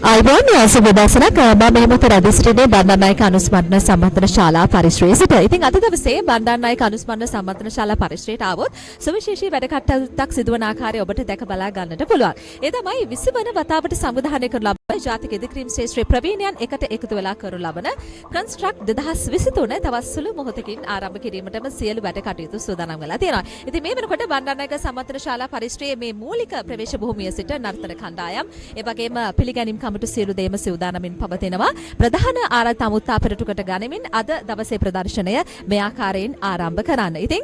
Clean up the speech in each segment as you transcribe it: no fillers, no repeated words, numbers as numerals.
අයිබෝන් සුබදසනක් මම මේ මොහොත රැඳී බණ්ඩාරනායක අනුස්මරණ සම්මන්ත්‍රණ ශාලා පරිශ්‍රයේට. ඉතින් අද දවසේ බණ්ඩාරනායක අනුස්මරණ සම්මන්ත්‍රණ ශාලා පරිශ්‍රයට ආවොත් සුවිශේෂී වැඩ කටයුත්තක් සිදුවන ආකාරය ඔබට දැක බලා ගන්නට පුළුවන්. ඒ තමයි 20 වන වතාවට සංවිධානය කරන ලබන ජාතික ඉදිකිරීම් ශාස්ත්‍රයේ ප්‍රවීණයන් එකට එකතු වෙලා කරනු ලබන කන්ස්ට්‍රක්ට් 2023 තවත් සුළු මොහොතකින් ආරම්භ කිරීමටම සියලු වැඩ කටයුතු සූදානම් වෙලා තියෙනවා. ඉතින් මේ වෙනකොට බණ්ඩාරනායක සම්මන්ත්‍රණ ශාලා පරිශ්‍රයේ මේ මූලික ප්‍රවේශ භූමිය සිට නර්තන කණ්ඩායම් ඒ වගේම පිළිගැනීම් කමිටු සියලු දේම සූදානමින් පවතිනවා. ප්‍රධාන ආරාධනා අමුත්තා පෙරටුකට ගනිමින් අද දවසේ ප්‍රදර්ශනය මේ ආකාරයෙන් ආරම්භ කරන්න. ඉතින්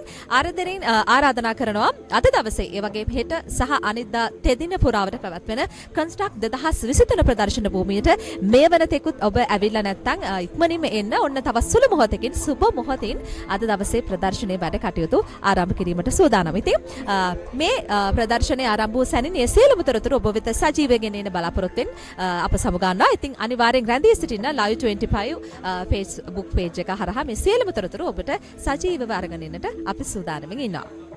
ආරාධනා කරනවා අද දවසේ ඒ වගේම හෙට සහ අනිද්දා තෙදින පුරාවට පැවැත්වෙන කන්ස්ට්‍රක්ට් 2023 ප්‍රදර්ශන භූමියට මේ වනතෙකුත් ඔබ ඇවිල්ලා නැත්නම් ඉක්මනින්ම එන්න. ඔන්න තවත් සුළු මොහොතකින් සුබ මොහොතින් අද දවසේ ප්‍රදර්ශනයේ වැඩ කටයුතු ආරම්භ කිරීමට සූදානම්. ඉතින් මේ ප්‍රදර්ශනය ආරම්භ වූ සැනින් ඒ සියලුම තොරතුරු ඔබ වෙත සජීවයෙන් එන බලාපොරොත්තු වෙන අප සමුගන්නවා. ඉතින් අනිවාර්යෙන් රැඳී සිටින්න live 25 Facebook page එක හරහා මේ සියලුම තොරතුරු ඔබට සජීවව අරගෙන එන්නට අපි සූදානම්ින් ඉන්නවා.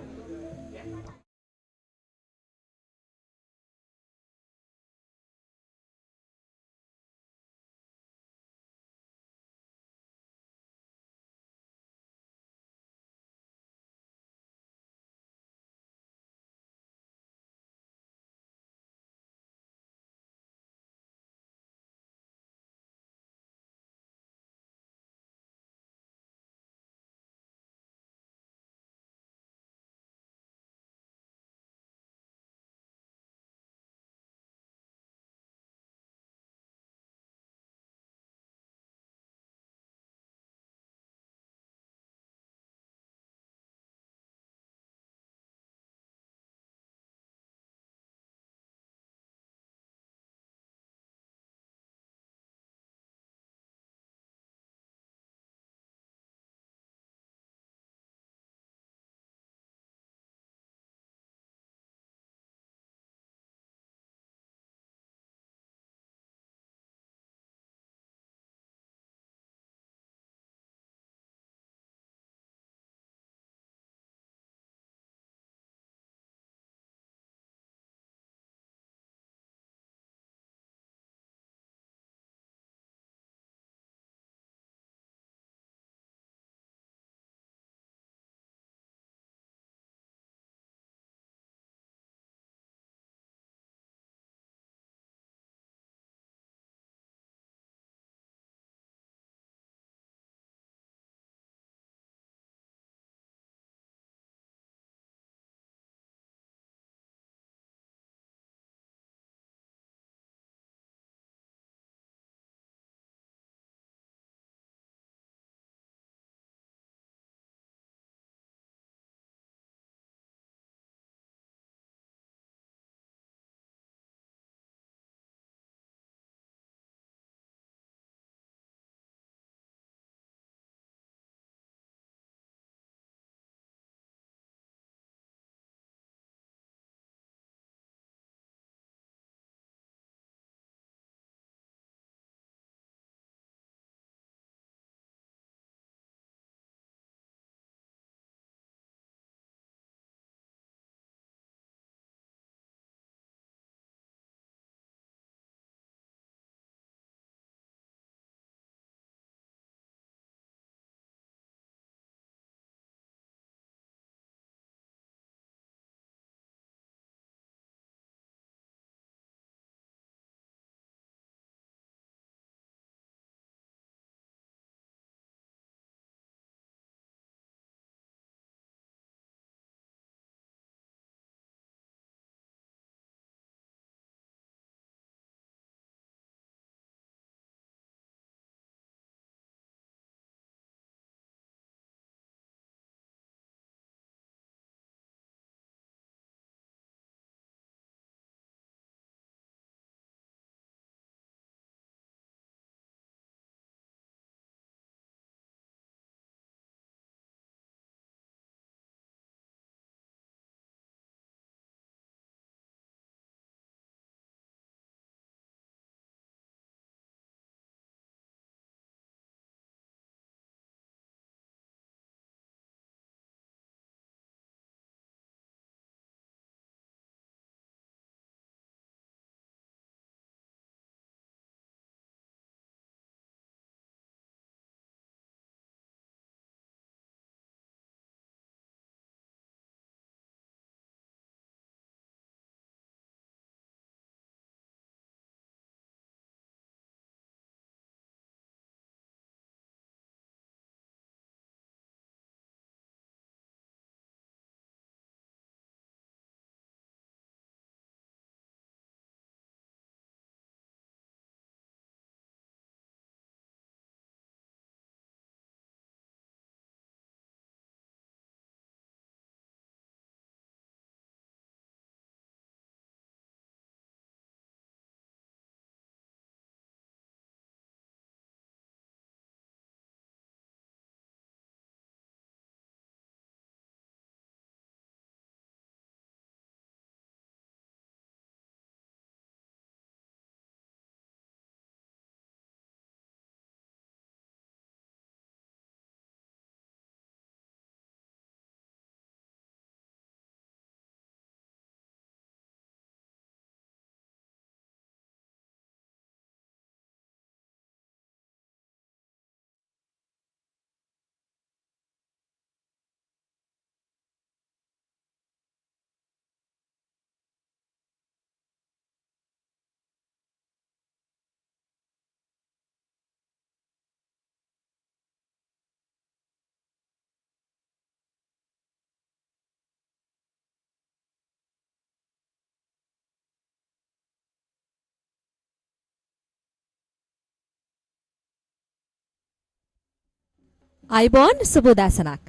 අයිබෝන් සුබෝදෑසනක්.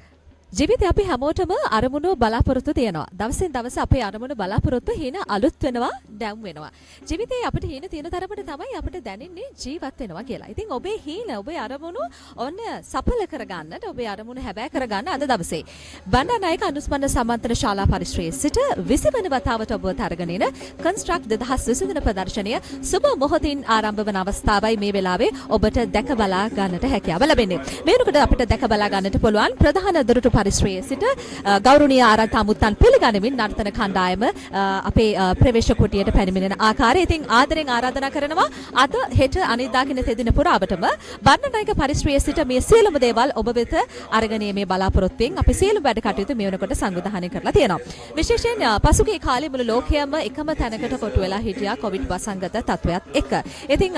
ජීවිතේ අපි හැමෝටම අරමුණු බලාපොරොත්තු තියෙනවා. දවසින් දවස අපේ අරමුණු බලාපොරොත්තු හින අලුත් වෙනවා, දැම් වෙනවා. ජීවිතේ අපිට හින තියෙන තරමට තමයි අපිට දැනෙන්නේ ජීවත් වෙනවා කියලා. ඉතින් ඔබේ හින, ඔබේ අරමුණු ඔන්න සඵල කරගන්නට, ඔබේ අරමුණු හැබෑ කරගන්න අද දවසේ බණ්ඩාරනායක අනුස්මරණ සම්මන්ත්‍රණ ශාලා පරිශ්‍රයේ සිට 20 වන වතාවට ඔබ තරගෙන එන කන්ස්ට්‍රක්ට් 2020 ප්‍රදර්ශනය සුබ මොහොතින් ආරම්භ වන අවස්ථාවයි මේ වෙලාවේ ඔබට දැක බලා ගන්නට හැකියාව ලැබෙන්නේ. මේ වෙනකොට අපිට දැක බලා ගන්නට පුළුවන් ප්‍රධාන දොරටු පරිශ්‍රයේ සිට ගෞරවනීය ආරාධනා මුත්තන් පිළිගනිමින් නර්තන කණ්ඩායම අපේ ප්‍රවේශ කුටියට පැමිණෙන ආකාරය. ඉතින් ආදරෙන් ආරාධනා කරනවා අද හෙට අනිද්දා කියන තෙදින පුරාවටම බණ්ඩාරනායක පරිශ්‍රයේ සිට මේ සියලුම දේවල් ඔබ වෙත අරගෙන මේ බලාපොරොත්තුෙන් අපි සියලු වැඩ කටයුතු මේ වෙනකොට සංවිධානය කරලා තියෙනවා. විශේෂයෙන් පසුගිය කාලේ මුළු ලෝකයම එකම තැනකට කොටු වෙලා හිටියා කොවිඩ් වසංගත තත්වයක් එක්ක. ඉතින්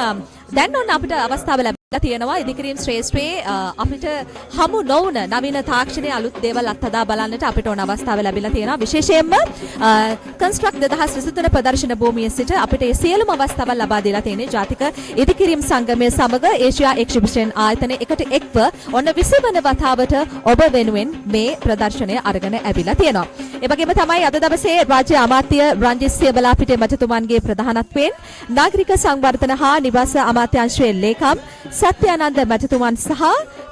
දැන් ඔන්න අපිට අවස්ථාව ලැබිලා තියෙනවා ඉදිකිරීම් ශ්‍රේෂ්ඨයේ අපිට හමු නොවුන නවීන තාක්ෂණයේ අලුත් දේවල් අත්හදා බලන්නට අපිට ඕන අවස්ථාව ලැබිලා තියෙනවා. විශේෂයෙන්ම කන්ස්ට්‍රක්ට් 2023 ප්‍රදර්ශන භූමියේ සිට අපිට මේ සියලුම අවස්ථාවල් ලබා දීලා තියෙන්නේ ජාතික ඉදිකිරීම් සංගමය සමග ඒෂියා එක්සිබිෂන් ආයතනය එකට එක්ව ඔන්න 20 වන වතාවට ඔබ වෙනුවෙන් මේ ප්‍රදර්ශනය අරගෙන ඇවිල්ලා තියෙනවා. ඒ වගේම තමයි අද දවසේ රාජ්‍ය අමාත්‍ය රංජිත් සියබලාපිටිය මැතිතුමන්ගේ ප්‍රධානත්වයෙන් නාගරික සංවර්ධන හා නිවාස අමාත්‍යාංශයේ ලේකම් සත්‍යානන්ද මැතිතුමන් සහ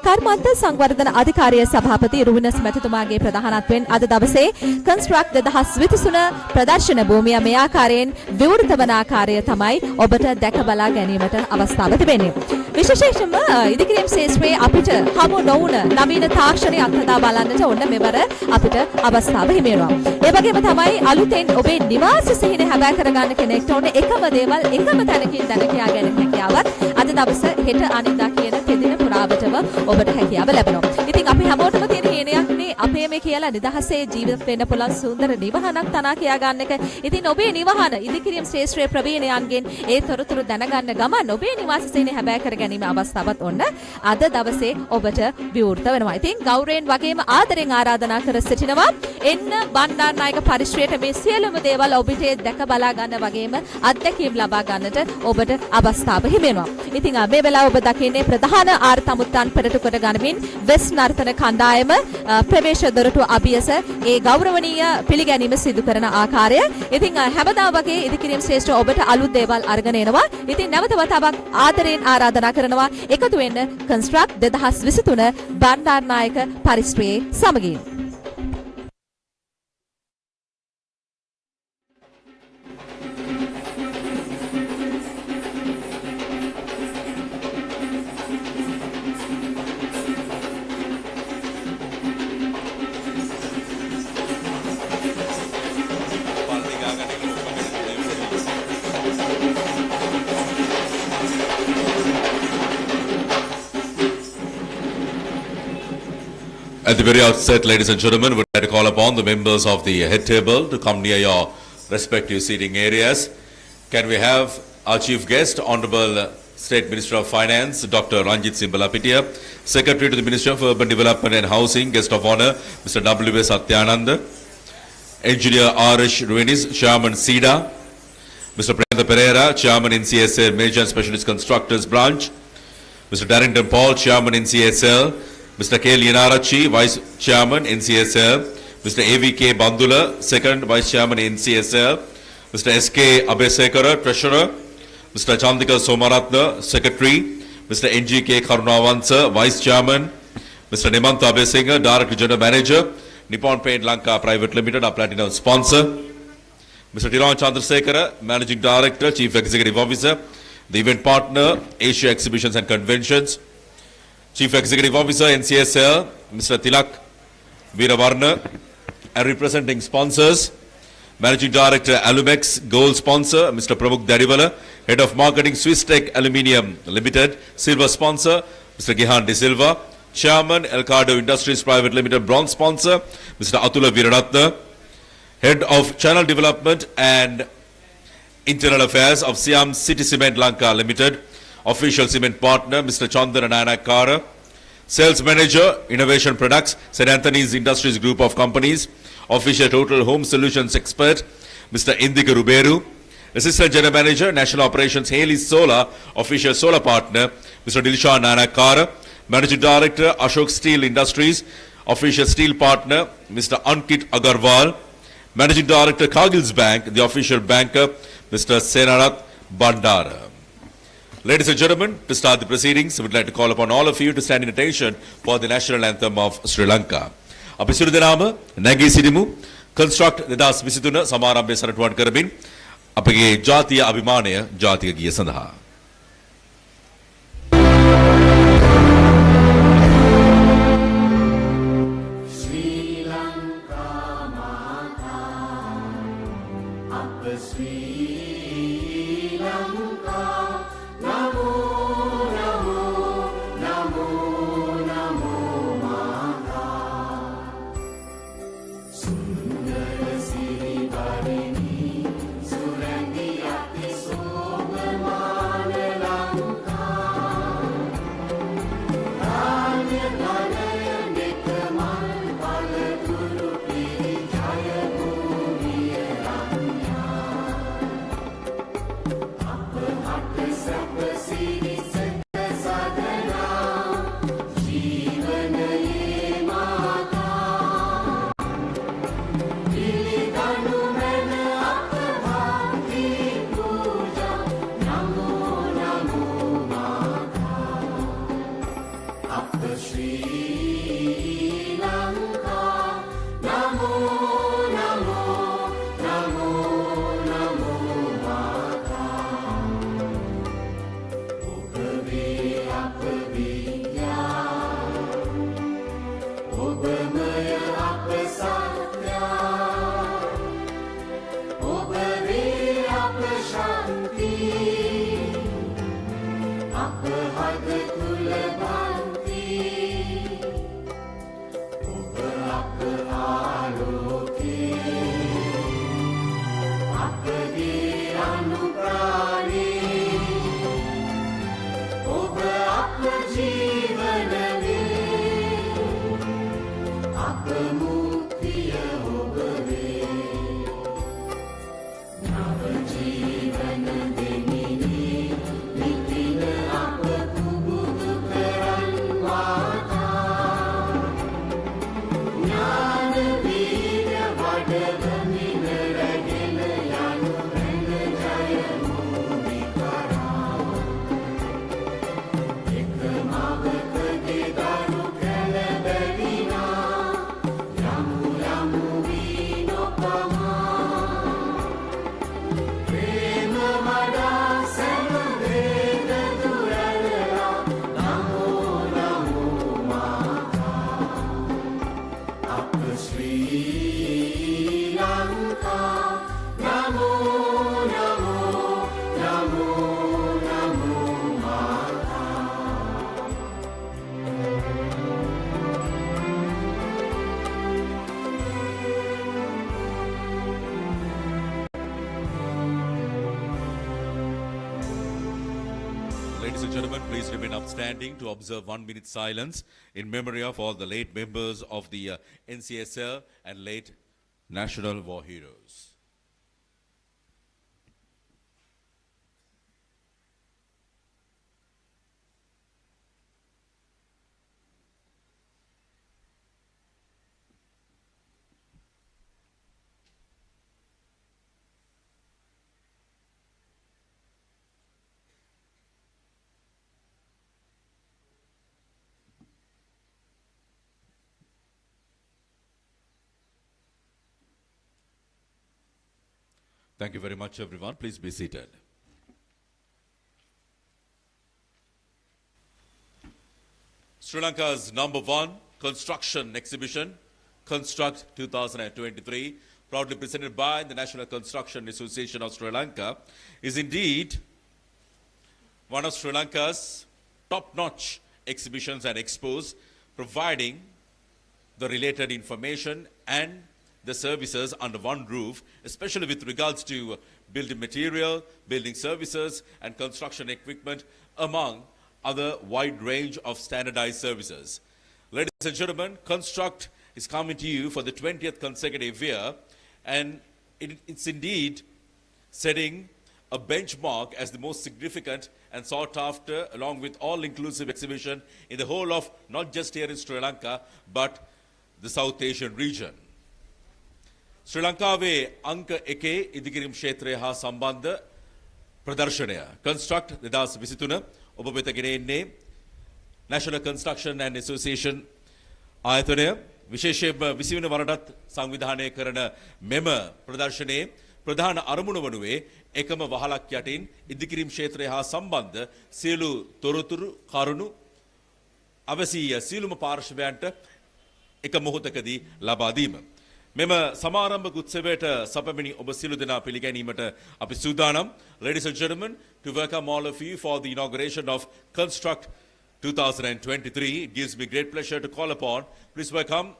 කර්මාන්ත සංවර්ධන අධිකාරිය සභාපති රුවිනස් මැතිතුමාගේ ප්‍රධානත්වයෙන් අද දවසේ කන්ස්ට්‍රක්ට් 2023 ප්‍රදර්ශන භූමිය මේ ආකාරයෙන් විවෘත වන ආකාරය තමයි ඔබට දැක බලා ගැනීමට අවස්ථාව තිබෙන්නේ. විශේෂයෙන්ම ඉදිකිරීම් ශාස්ත්‍රයේ අපිට හමු නොවුන නවීන තාක්ෂණය අත්හදා බලන්නට ඕන මෙවර අපිට අවස්ථාව හිමි වෙනවා. ඒ වගේම තමයි අලුතෙන් ඔබේ නිවාස සිහින හැබෑ කරගන්න කෙනෙක්ට ඕන එකම දේවල් එකම තැනකින් දැන කියා ගැනීම හැකියාවත් අද දවස හෙට අනිද්දා කියන තෙදින පුරාවටම ඔබට හැකියාව ලැබෙනවා. ඉතින් අපි හැමෝටම තියෙන හේනයක් නේ අපේ මේ කියලා නිදහසේ ජීවත් වෙන්න පුළුවන් සුන්දර නිවහනක් තනා කියා ගන්න එක. ඉතින් ඔබේ නිවහන ඉදිකිරීම් ශාස්ත්‍රයේ ප්‍රවීණයන්ගෙන් ඒ තොරතුරු දැනගන්න ගමන් ඔබේ නිවාස සිහින හැබෑ කර ගැනීම අවස්ථාවත් ඔන්න අද දවසේ ඔබට විවෘත වෙනවා. ඉතින් ගෞරවයෙන් වගේම ආදරෙන් ආරාධනා කර සිටිනවා එන්න බණ්ඩාරනායක පරිශ්‍රයට මේ සියලුම දේවල් ඔබට දැක බලා ගන්න වගේම අත්දැකීම් ලබා ගන්නට ඔබට අවස්ථාව හිමි වෙනවා. ඉතින් මේ වෙලාව ඔබ දකින්නේ ප්‍රධාන ආර්තමුත්තන් පෙරටු කොට ගනිමින් වෙස් නර්තන කණ්ඩායම ප්‍රවේශ දොරටු අභියස ඒ ගෞරවනීය පිළිගැනීම සිදු කරන ආකාරය. ඉතින් හැමදා වගේ ඉදිකිරීම් ශ්‍රේෂ්ඨ ඔබට අලුත් දේවල් අරගෙන එනවා. ඉතින් නැවත වතාවක් ආදරයෙන් ආරාධනා කරනවා එකතු වෙන්න කන්ස්ට්‍රක්ට් 2023 බණ්ඩාරනායක පරිශ්‍රයේ සමගින්. At the very outset, ladies and gentlemen, we would like to call upon the members of the head table to come near your respective seating areas. Can we have our chief guest, Honorable State Minister of Finance, Dr. Ranjit Simbalapitiya, Secretary to the Ministry of Urban Development and Housing, Guest of Honor, Mr. W. Satyananda, Engineer R.H. Ruinis, Chairman SIDA, Mr. Prenda Pereira, Chairman NCSL Major and Specialist Constructors Branch, Mr. Darrington Paul, Chairman NCSL, Mr. K. Lianarachi, Vice Chairman, NCSL. Mr. A.V.K. Bandula, Second Vice Chairman, NCSL. Mr. S.K. Abesekara, Treasurer. Mr. Chandika Somaratna, Secretary. Mr. N.G.K. Karunavansa, Vice Chairman. Mr. Nimanta Abesingha, Director General Manager. Nippon Paint Lanka Private Limited, our platinum sponsor. Mr. Tiran Chandrasekhara, Managing Director, Chief Executive Officer. The event partner, Asia Exhibitions and Conventions. Chief Executive Officer, NCSL, Mr. Tilak Veeravarna, and representing sponsors, Managing Director, Alumex, Gold Sponsor, Mr. Pramukh Darivala, Head of Marketing, Swiss Tech Aluminium Limited, Silver Sponsor, Mr. Gihan De Silva, Chairman, Elcado Industries Private Limited, Bronze Sponsor, Mr. Atula Veeranatna, Head of Channel Development and Internal Affairs of Siam City Cement Lanka Limited, Official Cement Partner, Mr. Chandana Nayanakara, Sales Manager, Innovation Products, St. Anthony's Industries Group of Companies, Official Total Home Solutions Expert, Mr. Indika Ruberu, Assistant General Manager, National Operations, Haley Solar, Official Solar Partner, Mr. Dilshan Nayanakara, Managing Director, Ashok Steel Industries, Official Steel Partner, Mr. Ankit Agarwal, Managing Director, Cargill's Bank, the official banker, Mr. Senarath Bandara. Ladies and gentlemen, to start the proceedings, we would like to call upon all of you to stand in attention for the national anthem of Sri Lanka. අපි සියලු දෙනාම නැගී සිටිමු. Construct 2023 සමාරම්භය සටහන් කරමින් අපගේ ජාතිය අභිමානය ජාතික ගීය සඳහා Ladies and gentlemen, please remain upstanding to observe 1 minute silence in memory of all the late members of the NCSL and late national war heroes. Thank you very much, everyone. Please be seated. Sri Lanka's #1 construction exhibition, Construct 2023, proudly presented by the National Construction Association of Sri Lanka, is indeed one of Sri Lanka's top-notch exhibitions and expos, providing the related information and the services under one roof, especially with regards to building material, building services, and construction equipment, among other wide range of standardized services. Ladies and gentlemen, Construct is coming to you for the 20th consecutive year, and it's indeed setting a benchmark as the most significant and sought after, along with all-inclusive exhibition in the whole of not just here in Sri Lanka, but the South Asian region. ශ්‍රී ලංකාවේ අංක 1 ඉදිකිරීම් ක්ෂේත්‍රය හා සම්බන්ධ ප්‍රදර්ශනය Construct 2023 ඔබ වෙත ගෙන එන්නේ National Construction and Association ආයතනය විශේෂයෙන්ම 20 වෙනි වරටත් සංවිධානය කරන මෙම ප්‍රදර්ශනයේ ප්‍රධාන අරමුණ වනුයේ එකම වහලක් යටින් ඉදිකිරීම් ක්ෂේත්‍රය හා සම්බන්ධ සියලු තොරතුරු කරුණු අවසීය සියලුම පාර්ශවයන්ට එක මොහොතකදී ලබා දීම. මෙම සමාරම්භ උත්සවයට සපමිනි ඔබ සියලු දෙනා පිළිගැනීමට අපි සූදානම්. Ladies and gentlemen, to welcome all of you for the inauguration of Construct 2023. It gives me great pleasure to call upon, please welcome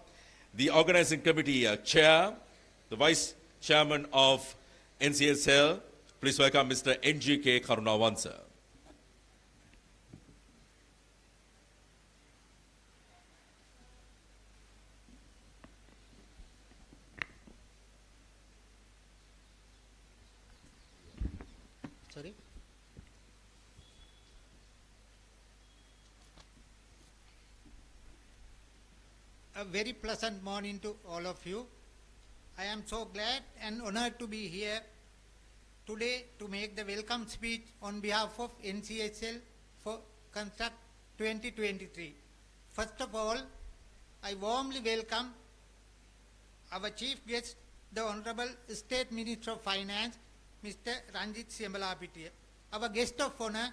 the organizing committee chair, the vice chairman of NCSL. Please welcome Mr. NGK Karunawansa. Sorry. A very pleasant morning to all of you. I am so glad and honored to be here today to make the welcome speech on behalf of NCSL for Construct 2023. First of all, I warmly welcome our chief guest, the Honorable State Minister of Finance, Mr. Ranjit Siambalapitiya. Our guest of honor,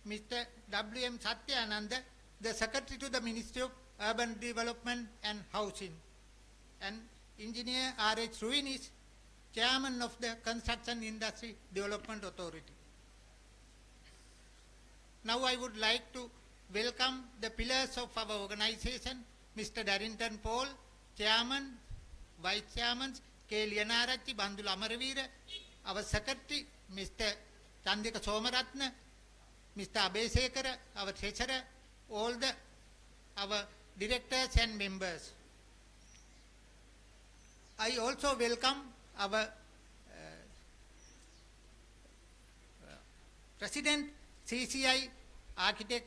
Mr. W.M. Satyananda, the Secretary to the Ministry of Urban Development and Housing, and Engineer R.H. Ruinis, Chairman of the Construction Industry Development Authority. Now I would like to welcome the pillars of our organization, Mr. Darrington Paul, Chairman, Vice Chairman, K. Lianarachi Bandula Amaravira, our Secretary, Mr. Chandika Somaratna, Mr. Abesekara, our Treasurer, all our directors and members. I also welcome our President CCI Architect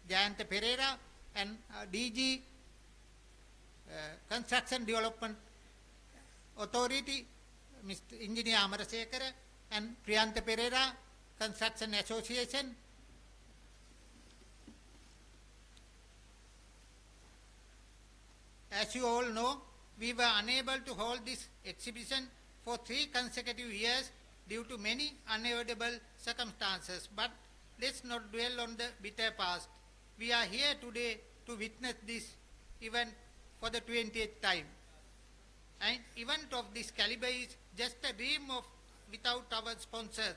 Jayanta Pereira and DG Construction Development Authority Mr. Engineer Amarasekara and Priyanta Pereira Construction Association. As you all know, we were unable to hold this exhibition for 3 consecutive years due to many unavoidable circumstances. But let's not dwell on the bitter past. We are here today to witness this event for the 20th time. An event of this caliber is just a dream of without our sponsors,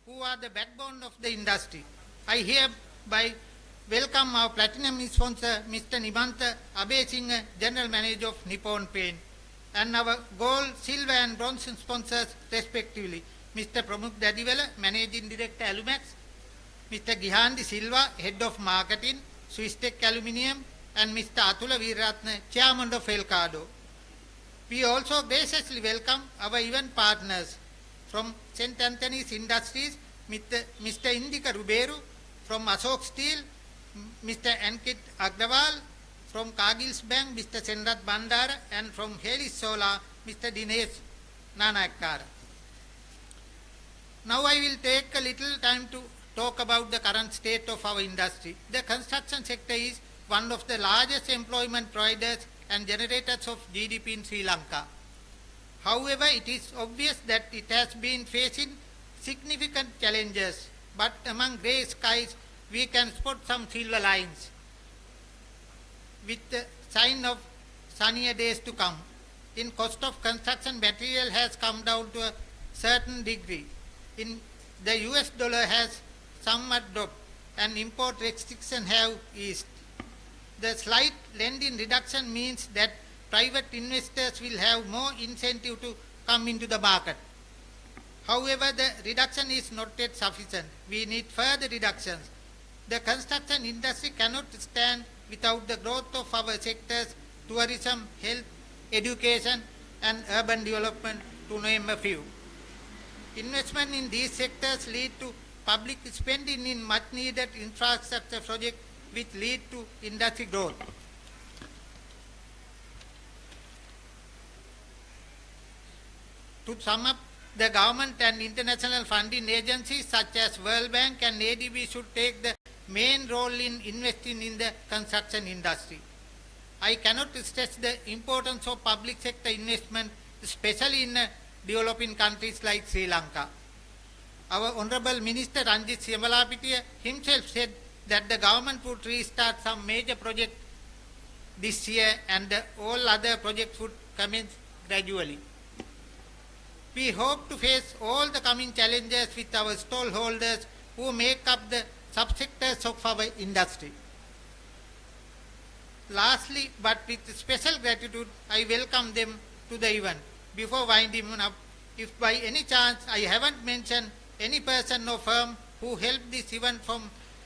who are the backbone of the industry. I hereby welcome our platinum sponsor, Mr. Nimantha Abesinghe, General Manager of Nippon Paint, and our gold, silver and bronze sponsors respectively, Mr. Pramukh Dadiwala, Managing Director Alumax, Mr. Gihandi Silva, Head of Marketing, Swisstech Aluminium, and Mr. Atula Veeratne, Chairman of Elcado. We also graciously welcome our event partners from St. Anthony's Industries, Mr. Indika Ruberu, from Ashok Steel, Mr. Ankit Agrawal, from Cargill's Bank, Mr. Senrat Bandara, and from Haley Solar, Mr. Dinesh Nanakkara. Now I will take a little time to talk about the current state of our industry. The construction sector is one of the largest employment providers and generators of GDP in Sri Lanka. However, it is obvious that it has been facing significant challenges, but among grey skies, we can spot some silver lines with the sign of sunnier days to come. In cost of construction material has come down to a certain degree. In the US dollar has somewhat dropped and import restrictions have eased. The slight lending reduction means that private investors will have more incentive to come into the market. However, the reduction is not yet sufficient. We need further reductions. The construction industry cannot stand without the growth of our sectors, tourism, health, education, and urban development, to name a few. Investment in these sectors lead to public spending in much needed infrastructure projects which lead to industry growth. To sum up, the government and international funding agencies such as World Bank and ADB should take the main role in investing in the construction industry. I cannot stress the importance of public sector investment, especially in developing countries like Sri Lanka. Our Honorable Minister Ranjit Siyamalapitiya himself said that the government would restart some major projects this year and all other projects would commence gradually. We hope to face all the coming challenges with our stakeholders who make up the subsectors of our industry. Lastly, but with special gratitude, I welcome them to the event. Before winding up, if by any chance I haven't mentioned any person or firm who helped this event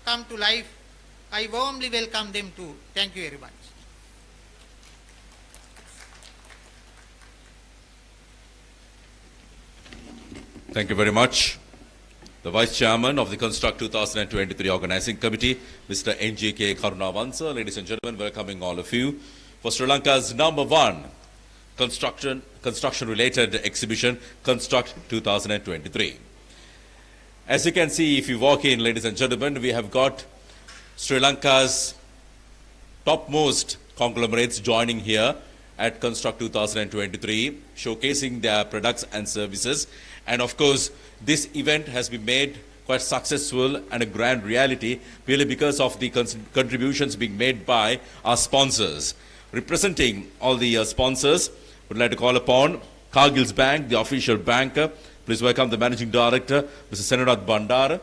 come to life, I warmly welcome them too. Thank you very much. Thank you very much. The Vice Chairman of the Construct 2023 Organizing Committee, Mr. NGK Karunavansa. Ladies and gentlemen, welcoming all of you for Sri Lanka's #1 construction-related exhibition, Construct 2023. As you can see, if you walk in, ladies and gentlemen, we have got Sri Lanka's topmost conglomerates joining here at Construct 2023, showcasing their products and services. And of course, this event has been made quite successful and a grand reality really because of the contributions being made by our sponsors. Representing all the sponsors, would like to call upon Cargill's Bank, the official banker. Please welcome the Managing Director, Mr. Senarath Bandara,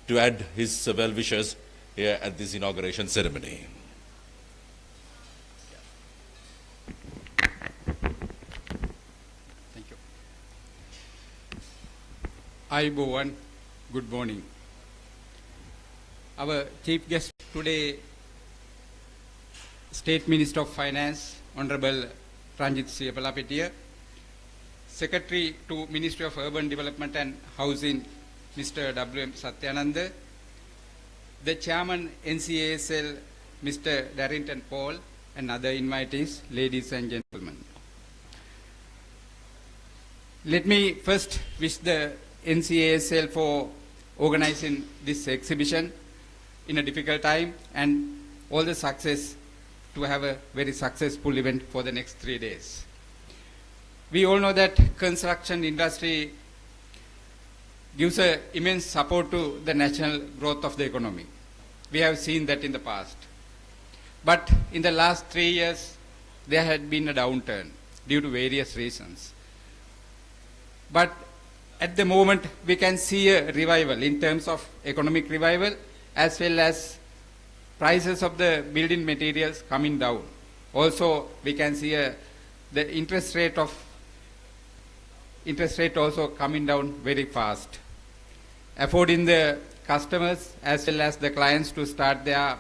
to add his well wishes here at this inauguration ceremony. Thank you. Ayubowan, good morning. Our chief guest today, State Minister of Finance, Honorable Ranjit Siyamalapitiya, Secretary to Ministry of Urban Development and Housing, Mr. W.M. Satyananda, the Chairman NCASL, Mr. Darrington Paul, and other invitees, ladies and gentlemen. Let me first wish the NCASL for organizing this exhibition in a difficult time and all the success to have a very successful event for the next 3 days. We all know that construction industry gives a immense support to the national growth of the economy. We have seen that in the past. But in the last 3 years, there had been a downturn due to various reasons. But at the moment, we can see a revival in terms of economic revival as well as prices of the building materials coming down. Also, we can see the interest rate also coming down very fast, affording the customers as well as the clients to start their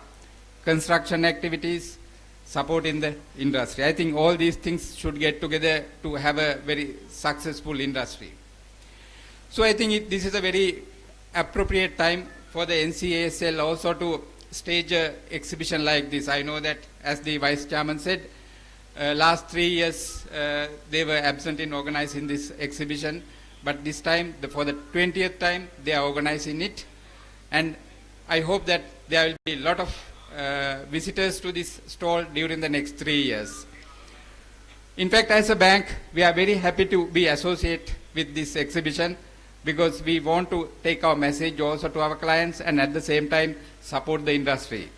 construction activities, supporting the industry. I think all these things should get together to have a very successful industry. So I think this is a very appropriate time for the NCASL also to stage an exhibition like this. I know that, as the Vice Chairman said, last 3 years they were absent in organizing this exhibition, but this time, for the 20th time, they are organizing it. And I hope that there will be a lot of visitors to this stall during the next 3 years. In fact, as a bank, we are very happy to be associated with this exhibition because we want to take our message also to our clients and at the same time support the industry.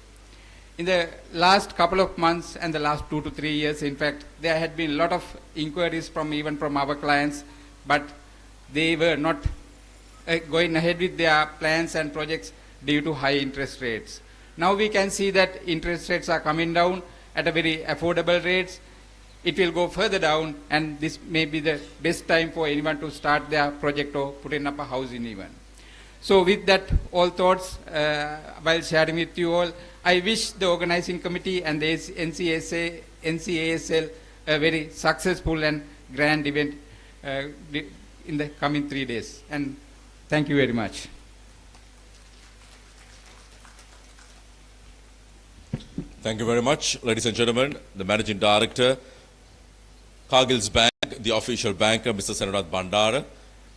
In the last couple of months and the last 2 to 3 years, in fact, there had been a lot of inquiries even from our clients, but they were not going ahead with their plans and projects due to high interest rates. Now we can see that interest rates are coming down at a very affordable rates. It will go further down, and this may be the best time for anyone to start their project or putting up a housing even. So with that all thoughts, while sharing with you all, I wish the organizing committee and the NCASL a very successful and grand event in the coming 3 days. And thank you very much. Thank you very much, ladies and gentlemen. The Managing Director, Cargill's Bank, the official banker, Mr. Senarath Bandara,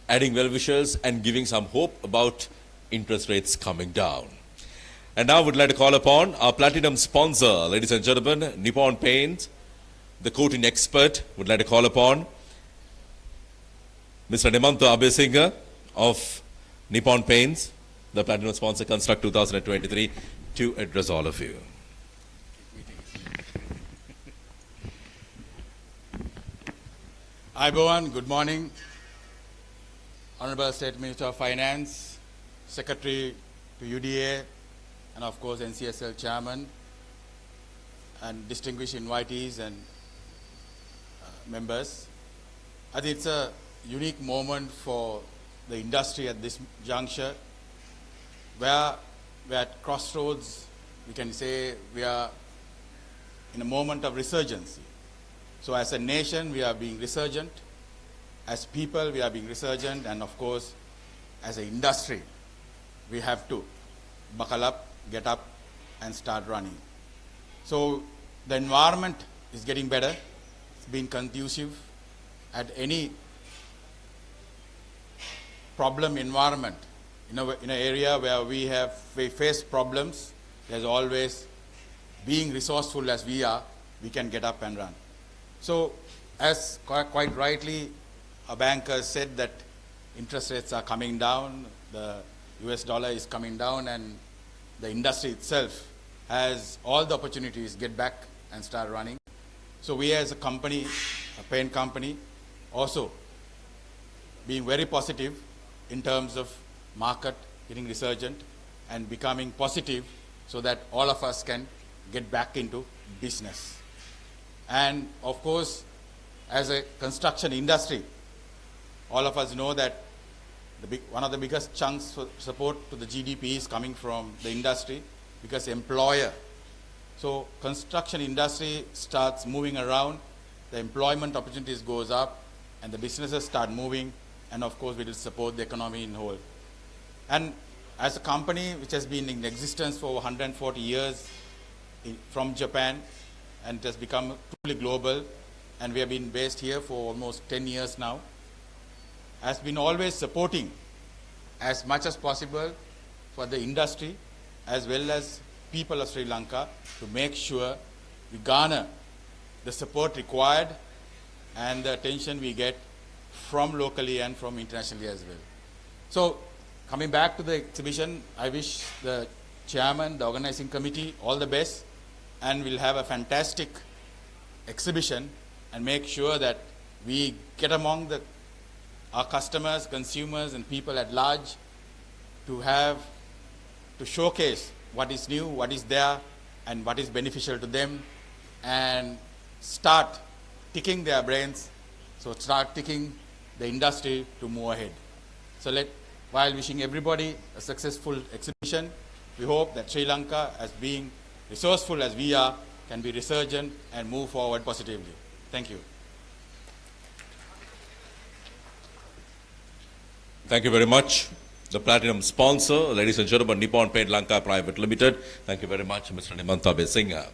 adding well wishes and giving some hope about interest rates coming down. And now we'd like to call upon our platinum sponsor, ladies and gentlemen, Nippon Paint, the coating expert. Would like to call upon Mr. Nimantha Abesingha of Nippon Paints, the platinum sponsor, Construct 2023, to address all of you. Everyone, good morning. Honorable State Minister of Finance, Secretary to UDA, and of course NCSL Chairman, and distinguished invitees and members. I think it's a unique moment for the industry at this juncture, where we're at crossroads. We can say we are in a moment of resurgence. So as a nation, we are being resurgent. As people, we are being resurgent. And of course, as an industry, we have to buckle up, get up, and start running. So the environment is getting better. It's been conducive. At any problem environment, in an area where we face problems, there's always, being resourceful as we are, we can get up and run. So, as quite rightly, a banker said that interest rates are coming down, the US dollar is coming down, and the industry itself has all the opportunities to get back and start running. So we as a company, a paint company, also being very positive in terms of market getting resurgent and becoming positive so that all of us can get back into business. And of course, as a construction industry, all of us know that one of the biggest chunks for support to the GDP is coming from the industry, because employer. So construction industry starts moving around, the employment opportunities goes up, and the businesses start moving, and of course we will support the economy in whole. And as a company which has been in existence for over 140 years from Japan, and it has become truly global, and we have been based here for almost 10 years now, has been always supporting as much as possible for the industry as well as people of Sri Lanka to make sure we garner the support required and the attention we get from locally and from internationally as well. So coming back to the exhibition, I wish the chairman, the organizing committee, all the best, and we'll have a fantastic exhibition and make sure that we get among our customers, consumers, and people at large to showcase what is new, what is there, and what is beneficial to them, and start ticking their brains, so start ticking the industry to move ahead. So while wishing everybody a successful exhibition, we hope that Sri Lanka, as being resourceful as we are, can be resurgent and move forward positively. Thank you. Thank you very much. The platinum sponsor, ladies and gentlemen, Nippon Paint Lanka Private Limited. Thank you very much, Mr. Nimantha Abesingha.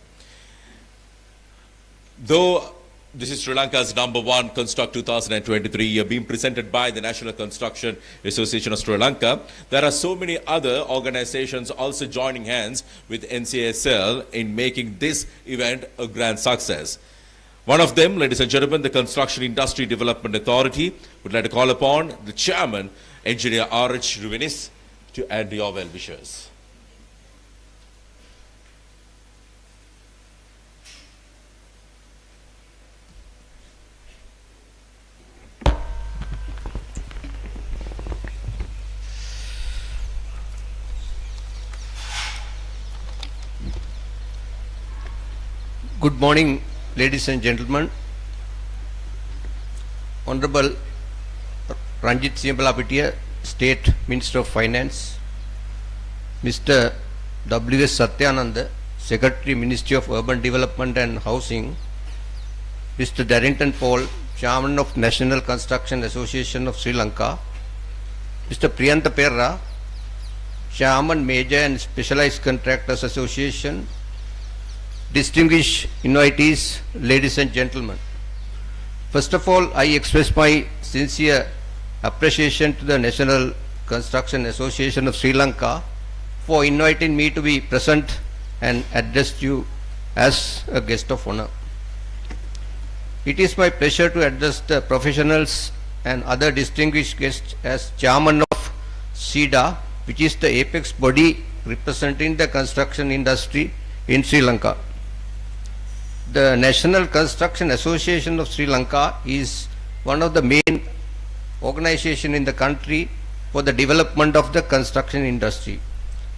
Though this is Sri Lanka's #1 Construct 2023 year being presented by the National Construction Association of Sri Lanka, there are so many other organizations also joining hands with NCSL in making this event a grand success. One of them, ladies and gentlemen, the Construction Industry Development Authority. Would like to call upon the chairman, Engineer R.H. Ruvinis, to add your well wishes. Good morning, ladies and gentlemen. Honorable Ranjit Siambalapitiya, State Minister of Finance, Mr. W.S. Satyananda, Secretary, Ministry of Urban Development and Housing, Mr. Darrington Paul, Chairman of National Construction Association of Sri Lanka, Mr. Priyantha Perra, Chairman Major and Specialized Contractors Association, distinguished invitees, ladies and gentlemen. First of all, I express my sincere appreciation to the National Construction Association of Sri Lanka for inviting me to be present and address you as a guest of honor. It is my pleasure to address the professionals and other distinguished guests as Chairman of SIDA, which is the apex body representing the construction industry in Sri Lanka. The National Construction Association of Sri Lanka is one of the main organizations in the country for the development of the construction industry.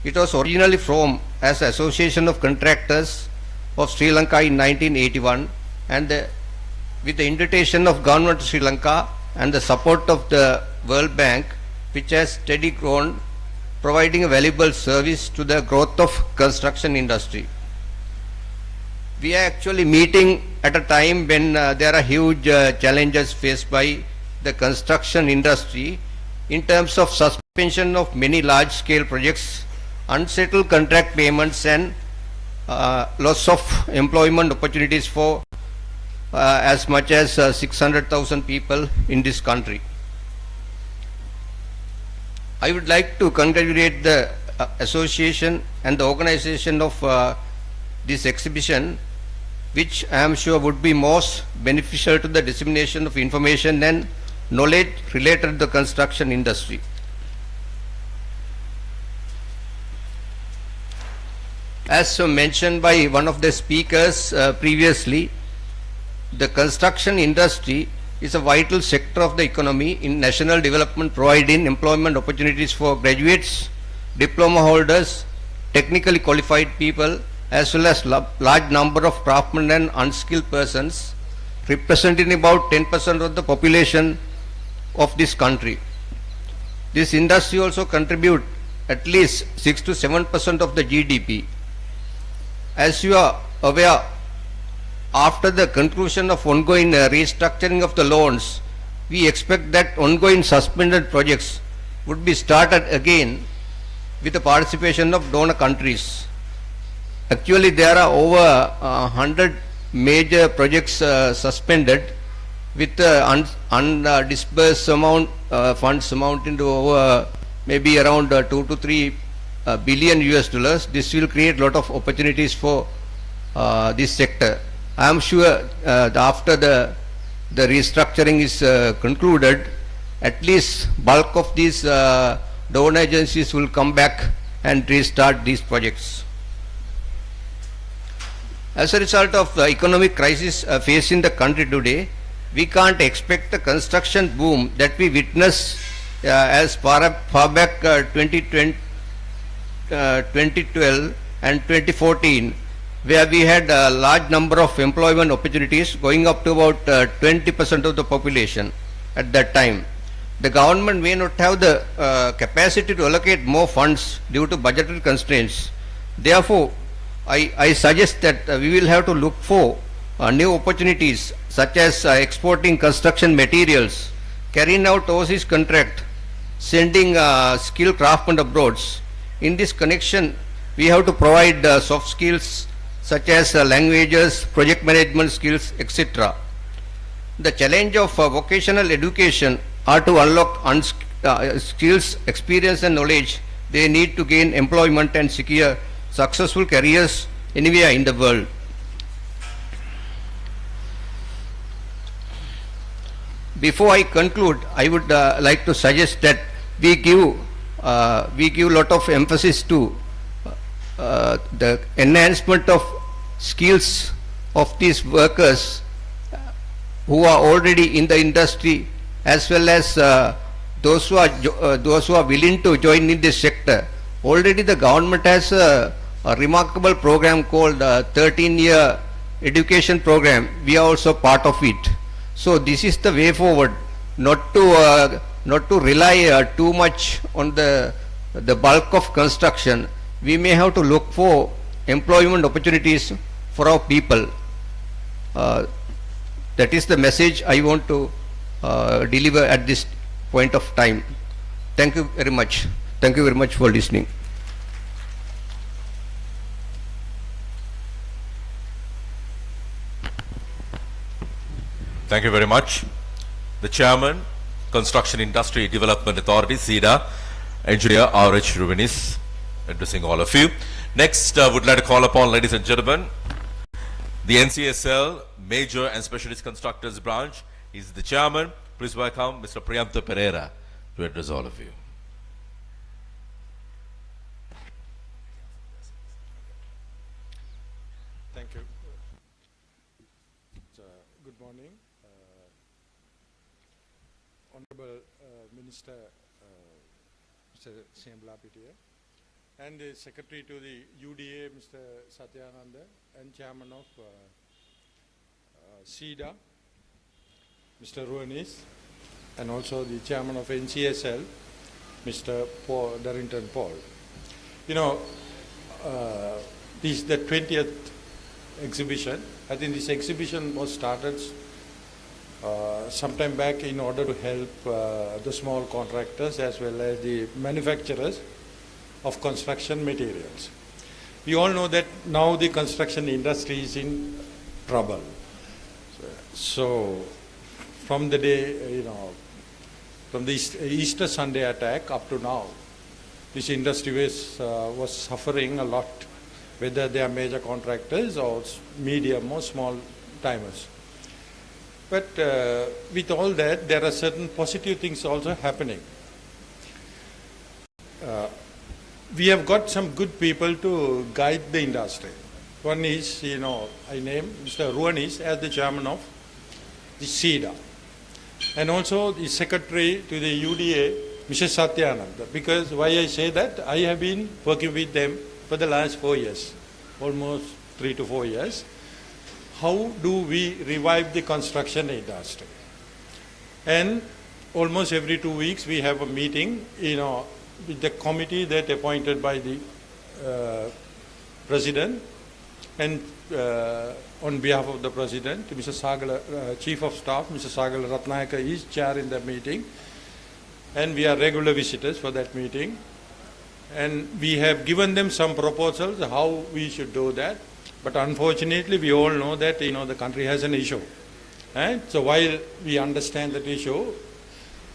It was originally formed as the Association of Contractors of Sri Lanka in 1981, and with the invitation of Government of Sri Lanka and the support of the World Bank, which has steadily grown, providing a valuable service to the growth of construction industry. We are actually meeting at a time when there are huge challenges faced by the construction industry in terms of suspension of many large-scale projects, unsettled contract payments, and loss of employment opportunities for as much as 600,000 people in this country. I would like to congratulate the association and the organization of this exhibition, which I am sure would be most beneficial to the dissemination of information and knowledge related to the construction industry. As mentioned by one of the speakers previously, the construction industry is a vital sector of the economy in national development, providing employment opportunities for graduates, diploma holders, technically qualified people, as well as large number of craftsmen and unskilled persons, representing about 10% of the population of this country. This industry also contributes at least 6 to 7% of the GDP. As you are aware, after the conclusion of ongoing restructuring of the loans, we expect that ongoing suspended projects would be started again with the participation of donor countries. Actually, there are over 100 major projects suspended with undisbursed amount, funds amounting to over maybe around 2 to 3 billion US dollars. This will create a lot of opportunities for this sector. I am sure after the restructuring is concluded, at least bulk of these donor agencies will come back and restart these projects. As a result of the economic crisis facing the country today, we can't expect the construction boom that we witnessed as far back 2012 and 2014, where we had a large number of employment opportunities going up to about 20% of the population at that time. The government may not have the capacity to allocate more funds due to budgetary constraints. Therefore, I suggest that we will have to look for new opportunities such as exporting construction materials, carrying out overseas contract, sending skilled craftsmen abroad. In this connection, we have to provide soft skills such as languages, project management skills, etc. The challenge of vocational education are to unlock skills, experience and knowledge they need to gain employment and secure successful careers anywhere in the world. Before I conclude, I would like to suggest that we give lot of emphasis to the enhancement of skills of these workers who are already in the industry, as well as those who are willing to join in this sector. Already the government has a remarkable program called 13-year education program. We are also part of it. So this is the way forward, not to rely too much on the bulk of construction. We may have to look for employment opportunities for our people. That is the message I want to deliver at this point of time. Thank you very much. Thank you very much for listening. Thank you very much. The Chairman, Construction Industry Development Authority, SEDA, Engineer R.H. Ruvinis, addressing all of you. Next, would like to call upon, ladies and gentlemen, the NCSL Major and Specialist Constructors Branch. He's the Chairman. Please welcome Mr. Priyantha Pereira to address all of you. Thank you. Good morning, Honorable Minister Mr. Siamla Pitia, and the Secretary to the UDA Mr. Satyananda, and Chairman of SEDA Mr. Ruanis, and also the Chairman of NCSL Mr. Paul, Darrington Paul. You know, this is the 20th exhibition. I think this exhibition was started sometime back in order to help the small contractors as well as the manufacturers of construction materials. We all know that now the construction industry is in trouble. So from the day, from the Easter Sunday attack up to now, this industry was suffering a lot, whether they are major contractors or medium or small timers. But with all that, there are certain positive things also happening. We have got some good people to guide the industry. One is, I name Mr. Ruanis as the chairman of the SEDA, and also the secretary to the UDA, Mr. Satyananda. Because why I say that, I have been working with them for the last 4 years, almost 3 to 4 years. How do we revive the construction industry? And almost every 2 weeks we have a meeting, with the committee that appointed by the president, and on behalf of the president, Mr. Sagala, Chief of Staff, Mr. Sagala Ratnayaka is chair in the meeting, and we are regular visitors for that meeting. And we have given them some proposals how we should do that. But unfortunately, we all know that the country has an issue. Right? So while we understand that issue,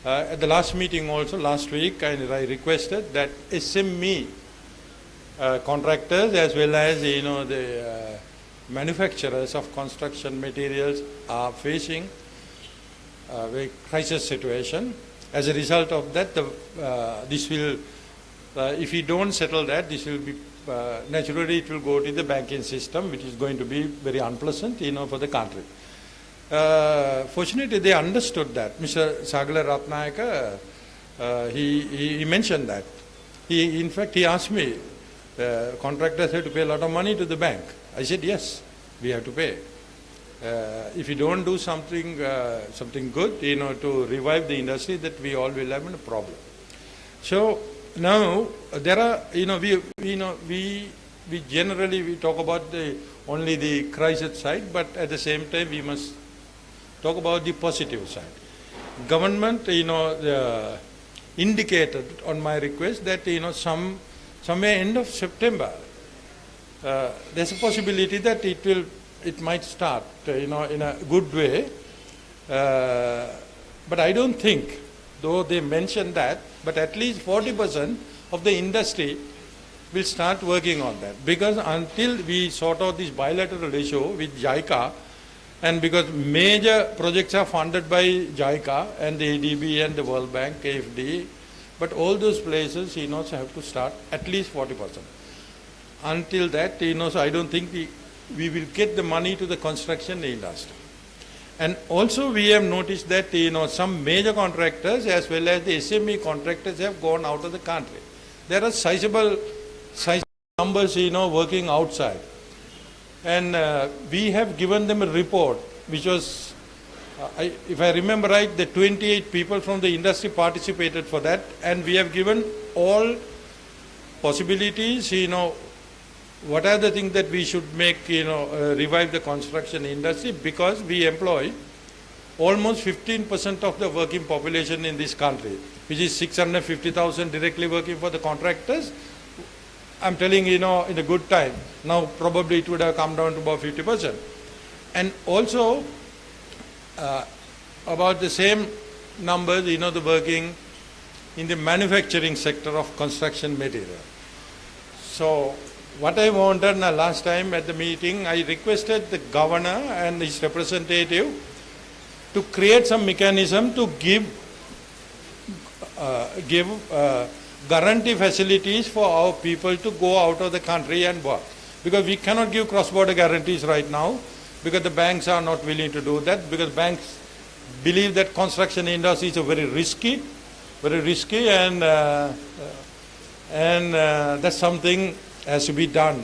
at the last meeting also last week, I requested that SME contractors as well as the manufacturers of construction materials are facing a very crisis situation. As a result of that, this will, if we don't settle that, this will be naturally it will go to the banking system, which is going to be very unpleasant, for the country. Fortunately, they understood that. Mr. Sagala Ratnayaka, he mentioned that. In fact, he asked me, contractors have to pay a lot of money to the bank. I said, yes, we have to pay. If you don't do something good, to revive the industry, that we all will have a problem. So now there are, we generally we talk about only the crisis side, but at the same time we must talk about the positive side. Government, indicated on my request that somewhere end of September, there's a possibility that it might start, in a good way. But I don't think, though they mentioned that, but at least 40% of the industry will start working on that. Because until we sort out this bilateral issue with JICA, and because major projects are funded by JICA and the ADB and the World Bank, KFD, but all those places, have to start at least 40%. Until that, so I don't think we will get the money to the construction industry. And also we have noticed that, some major contractors as well as the SME contractors have gone out of the country. There are sizable numbers, working outside. And we have given them a report, which was, if I remember right, the 28 people from the industry participated for that. And we have given all possibilities, what are the things that we should make, revive the construction industry, because we employ almost 15% of the working population in this country, which is 650,000 directly working for the contractors. I'm telling you, in a good time. Now probably it would have come down to about 50%. And also about the same numbers, the working in the manufacturing sector of construction material. So what I wanted last time at the meeting, I requested the governor and his representative to create some mechanism to give guarantee facilities for our people to go out of the country and work. Because we cannot give cross-border guarantees right now because the banks are not willing to do that, because banks believe that construction industry is very risky and that's something has to be done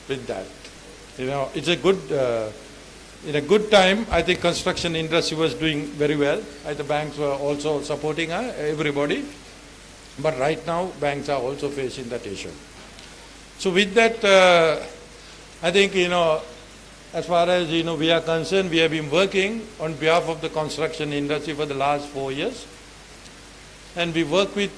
with that. It's a good, in a good time, I think construction industry was doing very well. The banks were also supporting everybody. But right now, banks are also facing that issue. So with that, I think, as far as, we are concerned, we have been working on behalf of the construction industry for the last 4 years. And we work with,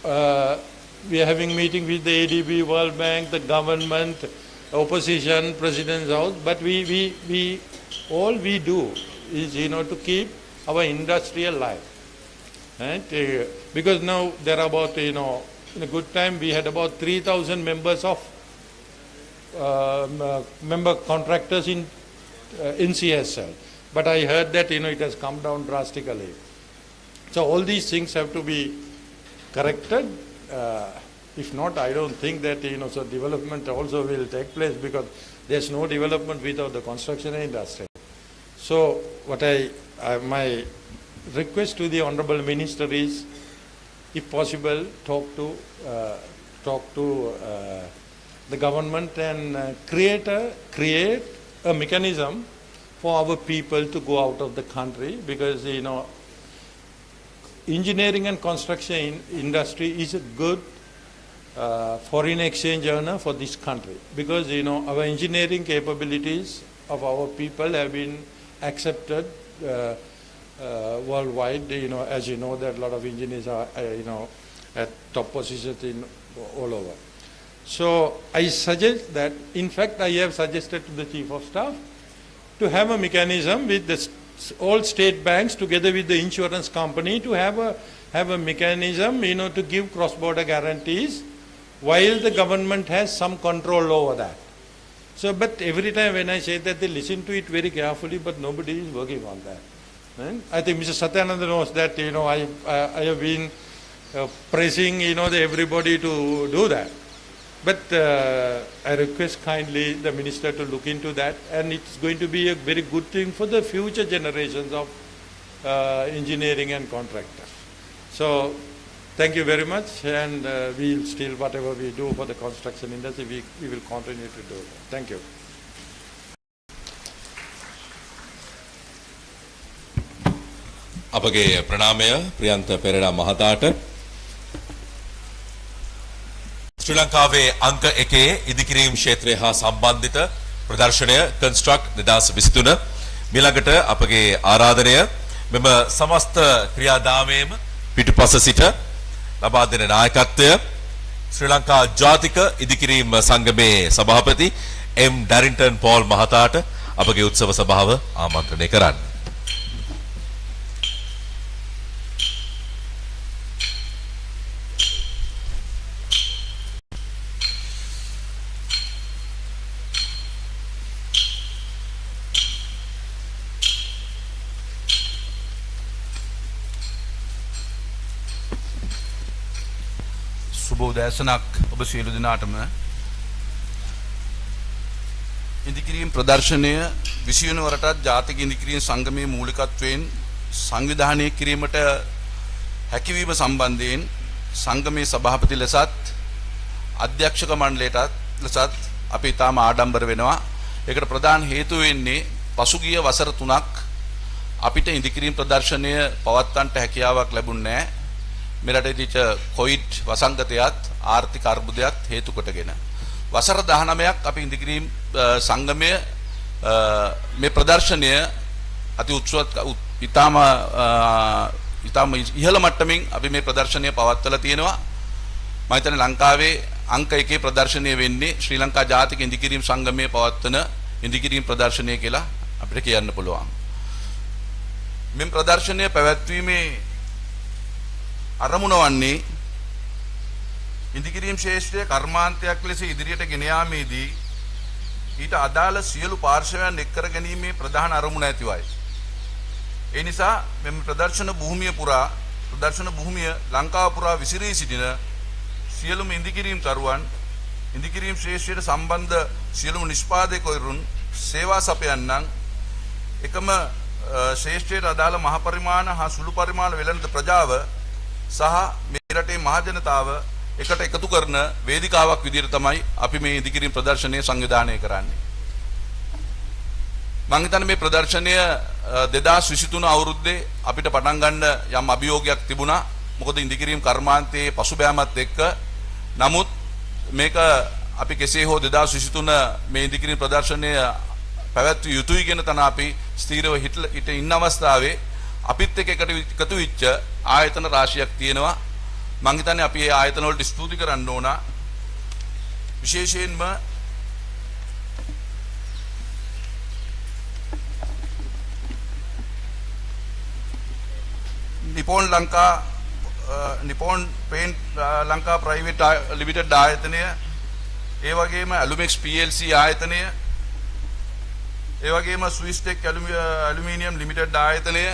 we are having meeting with the ADB, World Bank, the government, opposition, President's House. But all we do is, to keep our industry alive. Right? Because now there are about, in a good time, we had about 3,000 members of member contractors in CSL. But I heard that, it has come down drastically. So all these things have to be corrected. If not, I don't think that, so development also will take place, because there's no development without the construction industry. So what my request to the Honorable Minister is, if possible, talk to the government and create a mechanism for our people to go out of the country, because engineering and construction industry is a good foreign exchange earner for this country, because our engineering capabilities of our people have been accepted worldwide. As you know, that a lot of engineers are at top positions in all over. So I suggest that, in fact, I have suggested to the Chief of Staff to have a mechanism with all state banks together with the insurance company to have a mechanism, to give cross-border guarantees while the government has some control over that. So, but every time when I say that, they listen to it very carefully, but nobody is working on that. And I think Mr. Satyananda knows that, I have been pressing, everybody to do that. But I request kindly the Minister to look into that, and it's going to be a very good thing for the future generations of engineering and contractors. So thank you very much, and we'll still, whatever we do for the construction industry, we will continue to do that. Thank you. අපගේ ප්‍රණාමය ප්‍රියන්ත පෙරේරා මහතාට. ශ්‍රී ලංකාවේ අංක 1 ඉදිකිරීම් ක්ෂේත්‍රය හා සම්බන්ධිත ප්‍රදර්ශනය කන්ස්ට්‍රක්ට් 2023 මිලඟට අපගේ ආරාධනය මෙම සමස්ත ක්‍රියාදාමයේම පිටුපස සිට ලබා දෙන නායකත්වය ශ්‍රී ලංකා ජාතික ඉදිකිරීම් සංගමේ සභාපති එම් ඩැරින්ටන් පෝල් මහතාට අපගේ උත්සව සභාව ආමන්ත්‍රණය කරන්න. සුබෝදෑසනක් ඔබ සියලු දෙනාටම. ඉදිකිරීම් ප්‍රදර්ශනය 20 වෙනි වරටත් ජාතික ඉදිකිරීම් සංගමයේ මූලිකත්වයෙන් සංවිධානය කිරීමට හැකියවීම සම්බන්ධයෙන් සංගමයේ සභාපති ලෙසත් අධ්‍යක්ෂක මණ්ඩලයටත් ලෙසත් අපි තාම ආඩම්බර වෙනවා. ඒකට ප්‍රධාන හේතුව වෙන්නේ පසුගිය වසර 3ක් අපිට ඉදිකිරීම් ප්‍රදර්ශනය පවත්වන්නට හැකියාවක් ලැබුණේ නැහැ. මෙරටේදීච කොවිඩ් වසංගතයත් ආර්ථික අර්බුදයත් හේතු කොටගෙන වසර 19ක් අපි ඉදිකිරීම් සංගමය මේ ප්‍රදර්ශනය අති ඊටම ඉහළ මට්ටමින් අපි මේ ප්‍රදර්ශනය පවත්වලා තියෙනවා. මම හිතන්නේ ලංකාවේ අංක 1 ප්‍රදර්ශනය වෙන්නේ ශ්‍රී ලංකා ජාතික ඉදිකිරීම් සංගමයේ පවත්වන ඉදිකිරීම් ප්‍රදර්ශනය කියලා අපිට කියන්න පුළුවන්. මෙම ප්‍රදර්ශනය පැවැත්වීමේ අරමුණ වන්නේ ඉදිකිරීම් ශාස්ත්‍රයේ කර්මාන්තයක් ලෙස ඉදිරියට ගෙන යාමේදී ඊට අදාළ සියලු පාර්ශවයන් එක් කර ගැනීමේ ප්‍රධාන අරමුණ ඇතිවයි. ඒ නිසා මෙම ප්‍රදර්ශන භූමිය ලංකාව පුරා විසිරී සිටින සියලුම ඉදිකිරීම් කරුවන් ඉදිකිරීම් ශාස්ත්‍රයට සම්බන්ධ සියලුම නිෂ්පාදකවරුන් සේවා සපයන්නන් එකම ශාස්ත්‍රයට අදාළ මහ පරිමාණ හා සුළු පරිමාණ වෙළඳ ප්‍රජාව සහ මේ රටේ මහ ජනතාව එකට එකතු කරන වේදිකාවක් විදිහට තමයි අපි මේ ඉදිකිරීම් ප්‍රදර්ශනය සංවිධානය කරන්නේ. මම හිතන්නේ මේ ප්‍රදර්ශනය 2023 අවුරුද්දේ අපිට පටන් ගන්න යම් අභියෝගයක් තිබුණා. මොකද ඉදිකිරීම් කර්මාන්තයේ පසුබෑමත් එක්ක නමුත් මේක අපි කෙසේ හෝ 2023 මේ ඉදිකිරීම් ප්‍රදර්ශනය පැවැත්විය යුතුයි කියන තන අපි ස්ථීරව හිට ඉන්න අවස්ථාවේ අපිත් එක්ක එකතු වෙච්ච ආයතන රාශියක් තියෙනවා. මම හිතන්නේ අපි මේ ආයතන වලට ස්තුති කරන්න ඕන. විශේෂයෙන්ම Nippon paint Lanka private limited ආයතනය, ඒ වගේම ඇලුමෙක්ස් PLC ආයතනය, ඒ වගේම ස්විස්ටෙක් ඇලුමිනියම් ලිමිටඩ් ආයතනය,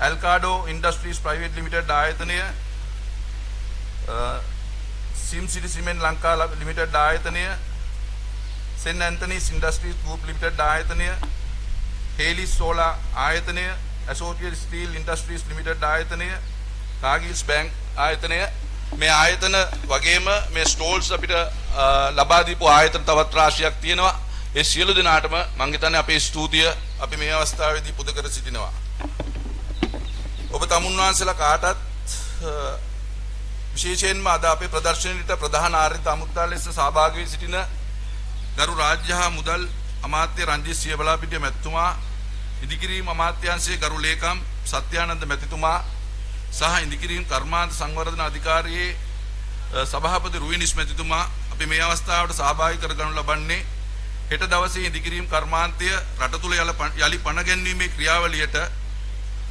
ඇල්කාඩෝ ඉන්ඩස්ට්‍රීස් ප්‍රයිවට් ලිමිටඩ් ආයතනය, සිම් සිටි සිමෙන්ට් ලංකා ලිමිටඩ් ආයතනය, සෙන් ඇන්තනීස් ඉන්ඩස්ට්‍රීස් ගෲප් ලිමිටඩ් ආයතනය, හේලිස් සෝලා ආයතනය, ඇසෝසියේට් ස්ටීල් ඉන්ඩස්ට්‍රීස් ලිමිටඩ් ආයතනය, කාගිල්ස් බැංක් ආයතනය, මේ ආයතන වගේම මේ ස්ටෝල්ස් අපිට ලබා දීපු ආයතන තවත් රාශියක් තියෙනවා. ඒ සියලු දෙනාටම මම හිතන්නේ අපේ ස්තුතිය අපි මේ අවස්ථාවේදී පුද කර සිටිනවා. ඔබ තමුන්වහන්සේලා කාටත් විශේෂයෙන්ම අද අපේ ප්‍රදර්ශනයේට ප්‍රධාන ආරාධිත අමුත්තා ලෙස සහභාගී වී සිටින ගරු රාජ්‍ය හා මුදල් අමාත්‍ය රංජිත් සියබලාපිටිය මැතිතුමා, ඉදිකිරීම් අමාත්‍යාංශයේ ගරු ලේකම් සත්‍යානන්ද මැතිතුමා සහ ඉදිකිරීම් කර්මාන්ත සංවර්ධන අධිකාරියේ සභාපති රුවිනිස් මැතිතුමා අපි මේ අවස්ථාවට සහභාගී කරගනු ලබන්නේ හෙට දවසේ ඉදිකිරීම් කර්මාන්තය රට තුල යලි පණ ගැන්වීමේ ක්‍රියාවලියට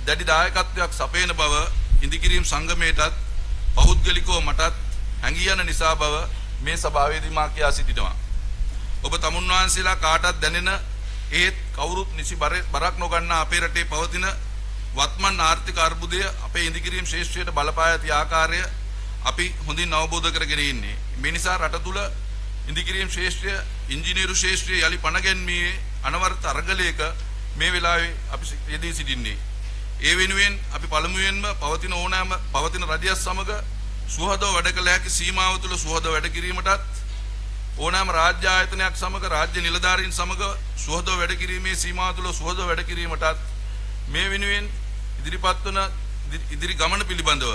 දැඩි දායකත්වයක් සපයන බව ඉදිකිරීම් සංගමයටත් පෞද්ගලිකව මටත් හැඟී යන නිසා බව මේ සභාවේදී මා කියා සිටිනවා. ඔබ තමුන්වහන්සේලා කාටත් දැනෙන ඒත් කවුරුත් නිසි බරක් නොගන්නා අපේ රටේ පවතින වත්මන් ආර්ථික අර්බුදය අපේ ඉදිකිරීම් ශාස්ත්‍රයට බලපාය ඇති ආකාරය අපි හොඳින් අවබෝධ කරගෙන ඉන්නේ. මේ නිසා රට තුල ඉදිකිරීම් ශාස්ත්‍රය, ඉංජිනේරු ශාස්ත්‍රය යලි පණ ගැන්වීමේ අනවරත අරගලයක මේ වෙලාවේ අපි යෙදී සිටින්නේ. ඒ වෙනුවෙන් අපි පළමුවෙන්ම පවතින රජයත් සමග සුහදව වැඩ කළ හැකි සීමාව තුළ සුහදව වැඩ කිරීමටත් ඕනෑම රාජ්‍ය ආයතනයක් සමග රාජ්‍ය නිලධාරීන් සමග සුහදව වැඩ කිරීමේ සීමාව තුළ සුහදව වැඩ කිරීමටත් මේ වෙනුවෙන් ඉදිරිපත් වන ඉදිරි ගමන පිළිබඳව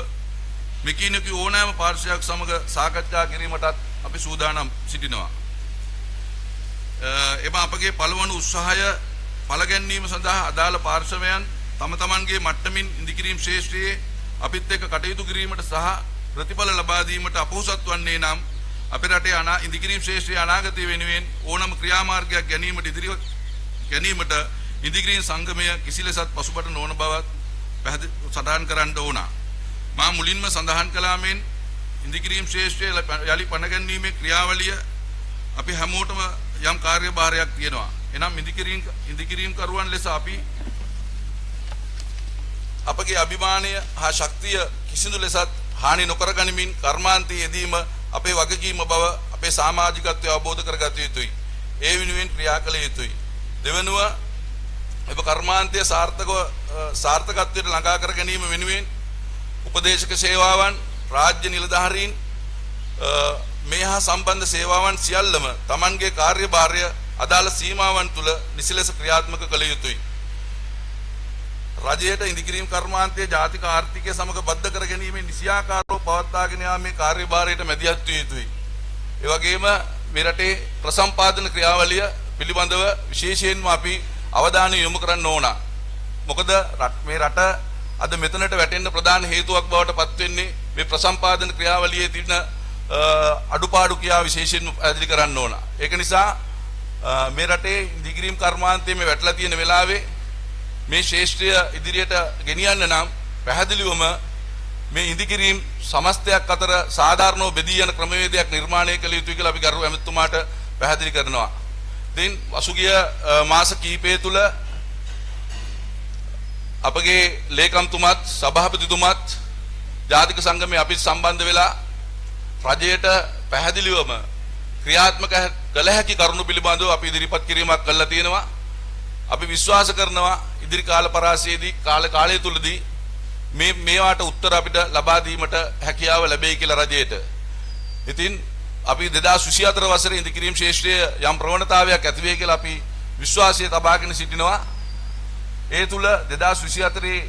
මෙකිනෙක ඕනෑම පාර්ශ්වයක් සමග සාකච්ඡා කිරීමටත් අපි සූදානම් සිටිනවා. එම අපගේ පළවන උත්සාහය පළ ගැන්වීම සඳහා අදාළ පාර්ශවයන් තම තමන්ගේ මට්ටමින් ඉදිකිරීම් ශාස්ත්‍රයේ අපිත් එක්ක කටයුතු කිරීමට සහ ප්‍රතිඵල ලබා දීමට අපොහොසත් වන්නේ නම් අපේ රටේ ඉදිකිරීම් ශාස්ත්‍රයේ අනාගතය වෙනුවෙන් ඕනම ක්‍රියාමාර්ගයක් ගැනීමට ඉදිකිරීම් සංගමය කිසිලෙසත් පසුබට නොවන බවත් සඳහන් කරන්න ඕන. මා මුලින්ම සඳහන් කළා මෙන් ඉදිකිරීම් ශාස්ත්‍රයේ යලි පණ ගැන්වීමේ ක්‍රියාවලිය අපි හැමෝටම යම් කාර්යභාරයක් තියෙනවා. එනම් ඉදිකිරීම් කරුවන් ලෙස අපි අපගේ අභිමානය හා ශක්තිය කිසිදු ලෙසත් හානි නොකර ගනිමින් කර්මාන්තයේ යෙදීම අපේ වගකීම බව අපේ සමාජිකත්වය අවබෝධ කරගත යුතුයි. ඒ වෙනුවෙන් ක්‍රියා කළ යුතුයි. දෙවනුව ඔබ කර්මාන්තයේ සාර්ථකත්වයට ළඟා කර ගැනීම වෙනුවෙන් උපදේශක සේවාවන්, රාජ්‍ය නිලධාරීන් මේ හා සම්බන්ධ සේවාවන් සියල්ලම Tamanගේ කාර්යභාරය අදාළ සීමාවන් තුල නිසිලෙස ක්‍රියාත්මක කළ යුතුයි. රජයට ඉදිකිරීම් කර්මාන්තයේ ජාතික ආර්ථිකය සමග බද්ධ කර ගැනීමේ නිසියාකාරව පවත්වාගෙන යාමේ කාර්යභාරයට මැදිහත් විය යුතුයි. ඒ වගේම මේ රටේ ප්‍රසම්පාදන ක්‍රියාවලිය පිළිබඳව විශේෂයෙන්ම අපි අවධානය යොමු කරන්න ඕන. මොකද මේ රට අද මෙතනට වැටෙන්න ප්‍රධාන හේතුවක් බවට පත් වෙන්නේ මේ ප්‍රසම්පාදන ක්‍රියාවලියේ තියෙන අඩුපාඩු කියා විශේෂයෙන්ම පැහැදිලි කරන්න ඕන. ඒක නිසා මේ රටේ ඉදිකිරීම් කර්මාන්තයේ මේ වැටලා තියෙන වෙලාවේ මේ ශේෂ්ත්‍රය ඉදිරියට ගෙනියන්න නම් පැහැදිලිවම මේ ඉදිකිරීම් සමස්තයක් අතර සාධාරණව බෙදී යන ක්‍රමවේදයක් නිර්මාණය කළ යුතුයි කියලා අපි ගරු ඇමතුමාට පැහැදිලි කරනවා. ඉතින් පසුගිය මාස කිහිපය තුළ අපගේ ලේකම්තුමත් සභාපතිතුමත් ජාතික සංගමයේ අපිත් සම්බන්ධ වෙලා රජයට පැහැදිලිවම ක්‍රියාත්මක කළ හැකි කරුණු පිළිබඳව අපි ඉදිරිපත් කිරීමක් කළා තියෙනවා. අපි විශ්වාස කරනවා ඉදිරි කාල පරාසයේදී කාලය තුලදී මේවාට උත්තර අපිට ලබා දීමට හැකියාව ලැබෙයි කියලා රජයට. ඉතින් අපි 2024 වසරේ ඉදිකිරීම් ශේෂ්ත්‍රයේ යම් ප්‍රවණතාවයක් ඇති වෙයි කියලා අපි විශ්වාසය තබාගෙන සිටිනවා. ඒ තුල 2024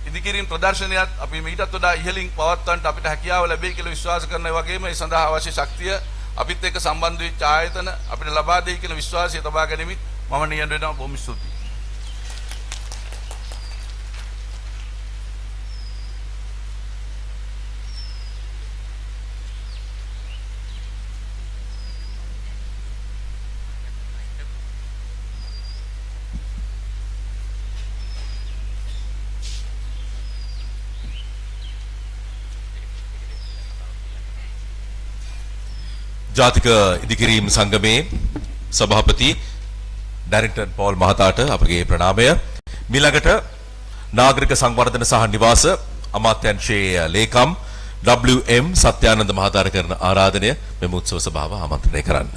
ඉදිකිරීම් ප්‍රදර්ශනයත් අපි මීටත් වඩා ඉහළින් පවත්වන්නට අපිට හැකියාව ලැබෙයි කියලා විශ්වාස කරනවා. ඒ වගේම ඒ සඳහා අවශ්‍ය ශක්තිය අපිත් එක්ක සම්බන්ධ වෙච්ච ආයතන අපිට ලබා දෙයි කියන විශ්වාසය තබා ගැනීමත් මම නියැලෙන්න වෙනවා. බොහොම ස්තුතියි. ජාතික ඉදිකිරීම් සංගමේ සභාපති ඩැරින්ටන් පෝල් මහතාට අපගේ ප්‍රණාමය. මිළඟට නාගරික සංවර්ධන සහ නිවාස අමාත්‍යාංශයේ ලේකම් WM සත්‍යානන්ද මහතාට කරන ආරාධනය මෙම උත්සව සභාව ආමන්ත්‍රණය කරන්න.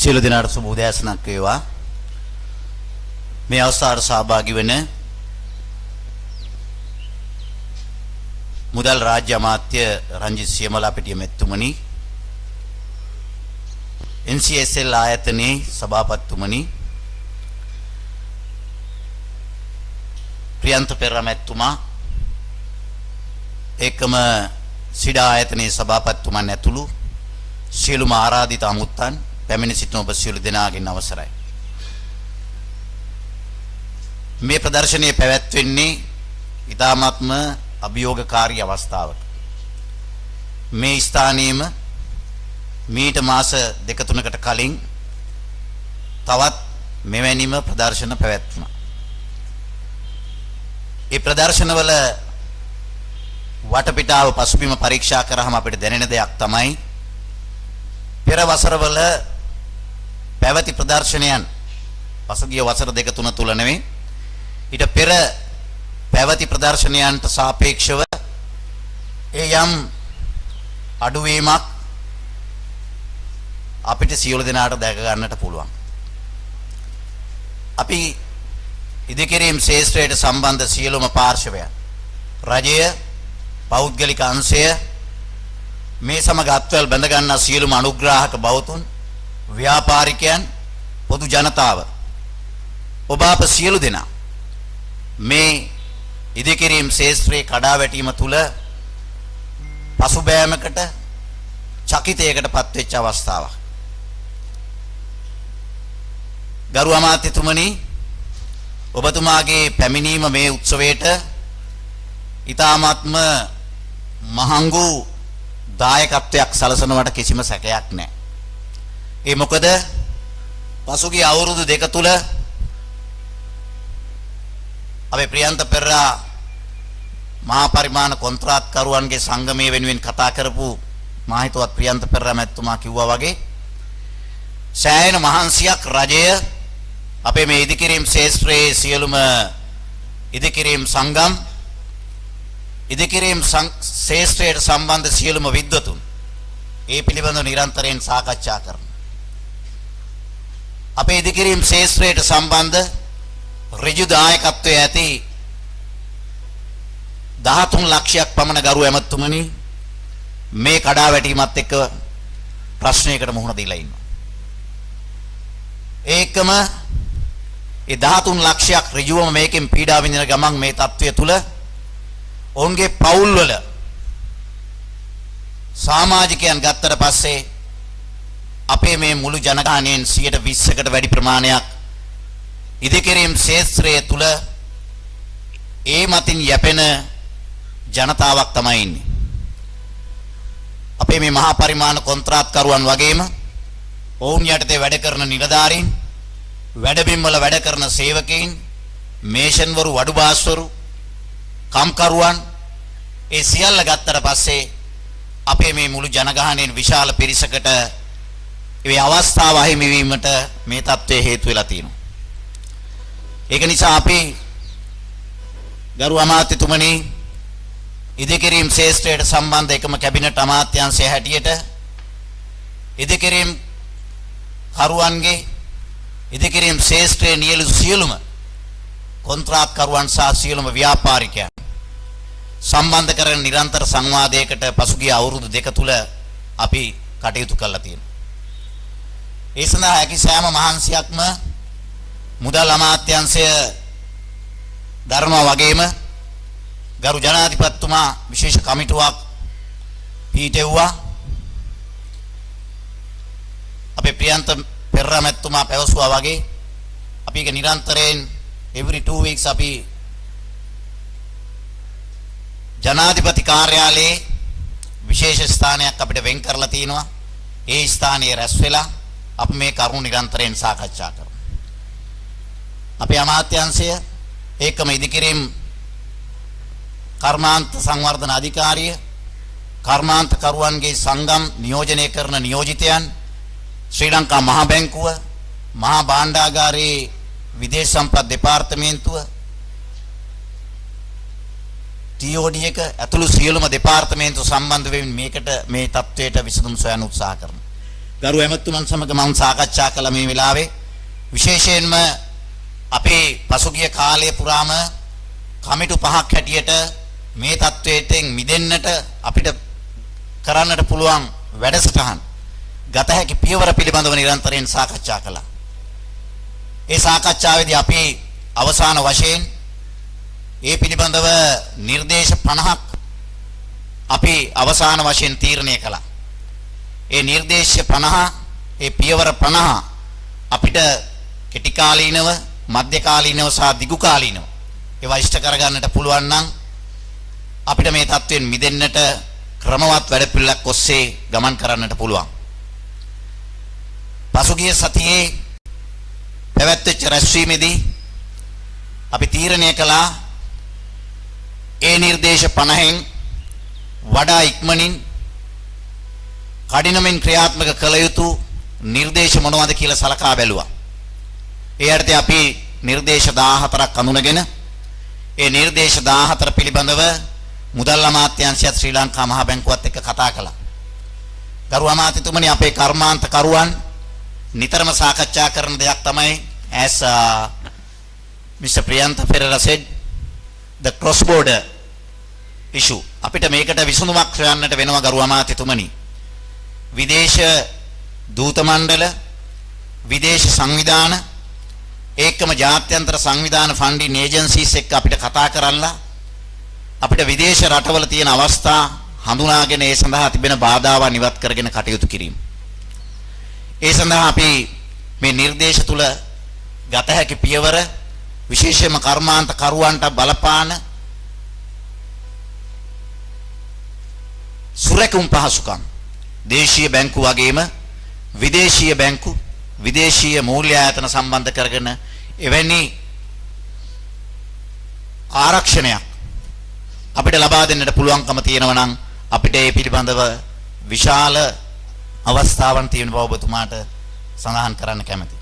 සියලු දෙනාට සුබ උදෑසනක් වේවා. මේ අවස්ථාවට සහභාගී වෙන මුදල් රාජ්‍ය අමාත්‍ය රංජිත් සියමලාපිටිය මැතිතුමනි, NCSL ආයතනයේ සභාපතිතුමනි, ප්‍රියන්ත පෙරේරා මැතිතුමා, ඒකම සිඩා ආයතනයේ සභාපතිතුමන් ඇතුළු සියලුම ආරාධිත අමුත්තන් පැමිණ සිටින ඔබ සියලු දෙනාගෙන් අවසරයි. මේ ප්‍රදර්ශනයේ පැවැත්වෙන්නේ ඉතාමත්ම අභියෝගකාරී අවස්ථාවක. මේ ස්ථානයේම මීට මාස 2-3කට කලින් තවත් මෙවැනිම ප්‍රදර්ශන පැවැත්වුණා. ඒ ප්‍රදර්ශනවල වටපිටාව පසුබිම පරීක්ෂා කරාම අපිට දැනෙන දෙයක් තමයි පෙර වසරවල පැවති ප්‍රදර්ශනයන් පසුගිය වසර 2-3 තුල නෙවෙයි ඊට පෙර පැවති ප්‍රදර්ශනයන්ට සාපේක්ෂව ඒ යම් අඩුවීමක් අපිට සියලු දෙනාට දැක ගන්නට පුළුවන්. අපි ඉදිකිරීම් ශේෂ්ත්‍රයට සම්බන්ධ සියලුම පාර්ශවයන්, රජය, පෞද්ගලික අංශය, මේ සමග අත්වැල් බැඳ ගන්නා සියලුම අනුග්‍රාහක බෞතුන්, ව්‍යාපාරිකයන්, පොදු ජනතාව, ඔබ අප සියලු දෙනා මේ ඉදිකිරීම් ශේෂ්ත්‍රයේ කඩාවැටීම තුල පසුබෑමකට, චකිතයකට පත්වෙච්ච අවස්ථාවක්. ගරු අමාත්‍යතුමනි, ඔබතුමාගේ පැමිණීම මේ උත්සවයට ඊ타ත්ම මහඟු දායකත්වයක් සලසනවට කිසිම සැකයක් නැහැ. ඒ මොකද පසුගිය අවුරුදු 2 තුල අපේ ප්‍රියන්ත පෙරේරා මහා පරිමාණ කොන්ත්‍රාත්කරුවන්ගේ සංගමයේ වෙනුවෙන් කතා කරපු මා හිතුවත් ප්‍රියන්ත පෙරේරා මැතිතුමා කිව්වා වගේ සෑහෙන මහන්සියක් රජය අපේ මේ ඉදිකිරීම් ශේෂ්ත්‍රයේ සියලුම ඉදිකිරීම් සංගම්, ඉදිකිරීම් ශේෂ්ත්‍රයට සම්බන්ධ සියලුම විද්වතුන් ඒ පිළිබඳව නිරන්තරයෙන් සාකච්ඡා කරනවා. අපේ ඉදිකිරීම් ශේෂ්ත්‍රයට සම්බන්ධ ඍජු දායකත්වයේ ඇති 13 ලක්ෂයක් පමණ ගරු ඇමතුමනි මේ කඩාවැටීමත් එක්ක ප්‍රශ්නයකට මුහුණ දීලා ඉන්නවා. ඒකම ඒ 13 ලක්ෂයක් ඍජුවම මේකෙන් පීඩා විඳින ගමන් මේ තත්ත්වය තුල ඔවුන්ගේ පවුල්වල සමාජිකයන් ගත්තට පස්සේ අපේ මේ මුළු ජනගහනයෙන් 20%කට වැඩි ප්‍රමාණයක් ඉදිකිරීම් ශාස්ත්‍රයේ තුල ඒ මතින් යැපෙන ජනතාවක් තමයි ඉන්නේ. අපේ මේ මහා පරිමාණ කොන්ත්‍රාත්කරුවන් වගේම ඔවුන් යටතේ වැඩ කරන නිලධාරීන්, වැඩබිම් වල වැඩ කරන සේවකයින්, මේෂන්වරු, වඩුබාස්වරු, කම්කරුවන් ඒ සියල්ල ගත්තට පස්සේ අපේ මේ මුළු ජනගහනයෙන් විශාල පිරිසකට ඒ අවස්ථාව අහිමි වීමට මේ තත්ත්වය හේතු වෙලා තියෙනවා. ඒක නිසා අපි ගරු අමාත්‍යතුමනි ඉදිකිරීම් ශාස්ත්‍රයට සම්බන්ධ එකම කැබිනට් අමාත්‍යාංශය හැටියට ඉදිකිරීම් කරුවන්ගේ ඉදිකිරීම් ශාස්ත්‍රයේ නියලු සියලුම කොන්ත්‍රාත්කරුවන් සහ සියලුම ව්‍යාපාරිකයන් සම්බන්ධ කරගෙන නිරන්තර සංවාදයකට පසුගිය අවුරුදු දෙක තුල අපි කටයුතු කළා තියෙනවා. ඒ සඳහා හැකි සෑම මහන්සියක්ම මුදල් අමාත්‍යාංශය ධර්මා වගේම ගරු ජනාධිපතිතුමා විශේෂ කමිටුවක් පිහිටෙව්වා. අපේ ප්‍රියන්ත පෙරේරා මැතිතුමා පැවසුවා වගේ අපි ඒක නිරන්තරයෙන් every 2 weeks අපි ජනාධිපති කාර්යාලයේ විශේෂ ස්ථානයක් අපිට වෙන් කරලා තිනවා. ඒ ස්ථානයේ රැස් වෙලා අපි මේ කරුණු නිරන්තරයෙන් සාකච්ඡා කරමු. අපේ අමාත්‍යාංශය ඒකම ඉදිකිරීම් කර්මාන්ත සංවර්ධන අධිකාරිය, කර්මාන්ත කරුවන්ගේ සංගම් නියෝජනය කරන නියෝජිතයන්, ශ්‍රී ලංකා මහා බැංකුව, මහා භාණ්ඩාගාරයේ විදේශ සම්පත් දෙපාර්තමේන්තුව, TOD එක ඇතුළු සියලුම දෙපාර්තමේන්තු සම්බන්ධ වෙමින් මේකට මේ තත්ත්වයට විසඳුම් සොයන්න උත්සාහ කරනවා. ගරු ඇමතුමන් සමග මම සාකච්ඡා කළ මේ වෙලාවේ විශේෂයෙන්ම අපේ පසුගිය කාලය පුරාම කමිටු 5ක් හැටියට මේ තත්ත්වයෙන් මිදෙන්නට අපිට කරන්නට පුළුවන් වැඩසටහන් ගත හැකි පියවර පිළිබඳව නිරන්තරයෙන් සාකච්ඡා කළා. ඒ සාකච්ඡාවේදී අපි අවසාන වශයෙන් ඒ පිළිබඳව නිර්දේශ 50ක් අපි අවසාන වශයෙන් තීරණය කළා. ඒ නිර්දේශ 50 ඒ පියවර 50 අපිට කෙටි කාලීනව, මධ්‍ය කාලීනව සහ දිගු කාලීනව ඒවා ඉෂ්ට කරගන්නට පුළුවන් නම් අපිට මේ තත්ත්වයෙන් මිදෙන්නට ක්‍රමවත් වැඩපිළිවෙලක් ඔස්සේ ගමන් කරන්නට පුළුවන්. පසුගිය සතියේ පැවැත්වෙච්ච රැස්වීමේදී අපි තීරණය කළා ඒ නිර්දේශ 50න් වඩා ඉක්මනින් කඩිනමින් ක්‍රියාත්මක කළ යුතු නිර්දේශ මොනවද කියලා සලකා බැලුවා. ඒ අර්ථය අපි නිර්දේශ 14ක් අඳුනගෙන ඒ නිර්දේශ 14 පිළිබඳව මුදල් අමාත්‍යාංශයත් ශ්‍රී ලංකා මහා බැංකුවත් එක්ක කතා කළා. ගරු අමාත්‍යතුමනි, අපේ කර්මාන්ත කරුවන් නිතරම සාකච්ඡා කරන දෙයක් තමයි as Mr. Priyantha Perera said the cross border issue. අපිට මේකට විසඳුමක් හොයන්නට වෙනවා ගරු අමාත්‍යතුමනි. විදේශ දූත මණ්ඩල, විදේශ සංවිධාන, ඒකම ජාත්‍යන්තර සංවිධාන ෆන්ඩින් ඒජන්සීස් එක්ක අපිට කතා කරලා අපිට විදේශ රටවල තියෙන අවස්ථා හඳුනාගෙන ඒ සඳහා තිබෙන බාධාවන් ඉවත් කරගෙන කටයුතු කිරීම. ඒ සඳහා අපි මේ නිර්දේශ තුල ගත හැකි පියවර විශේෂයෙන්ම කර්මාන්ත කරුවන්ට බලපාන සුරැකුම් පහසුකම් දේශීය බැංකු වගේම විදේශීය බැංකු, විදේශීය මූල්‍ය ආයතන සම්බන්ධ කරගෙන එවැනි ආරක්ෂණයක් අපිට ලබා දෙන්නට පුළුවන්කම තියෙනවා නම් අපිට ඒ පිළිබඳව විශාල අවස්ථාවන් තියෙන බව ඔබතුමාට සඳහන් කරන්න කැමතියි.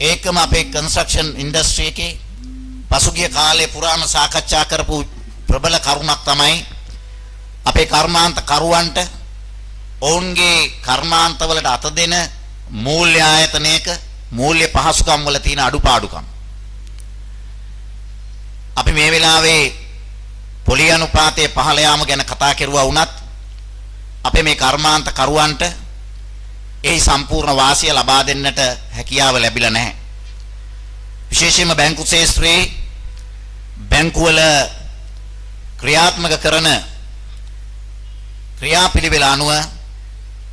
ඒකම අපේ කන්ස්ට්‍රක්ෂන් ඉන්ඩස්ට්‍රි එකේ පසුගිය කාලේ පුරාම සාකච්ඡා කරපු ප්‍රබල කරුණක් තමයි අපේ කර්මාන්ත කරුවන්ට ඔවුන්ගේ කර්මාන්තවලට අත දෙන මූල්‍ය ආයතනයක මූල්‍ය පහසුකම් වල තියෙන අඩුපාඩුකම්. අපි මේ වෙලාවේ පොලි අනුපාතයේ පහළ යාම ගැන කතා කරුවා වුණත් අපේ මේ කර්මාන්ත කරුවන්ට ඒ සම්පූර්ණ වාසිය ලබා දෙන්නට හැකියාව ලැබිලා නැහැ. විශේෂයෙන්ම බැංකු ශාස්ත්‍රයේ බැංකුවල ක්‍රියාත්මක කරන ක්‍රියාපිළිවෙල අනුව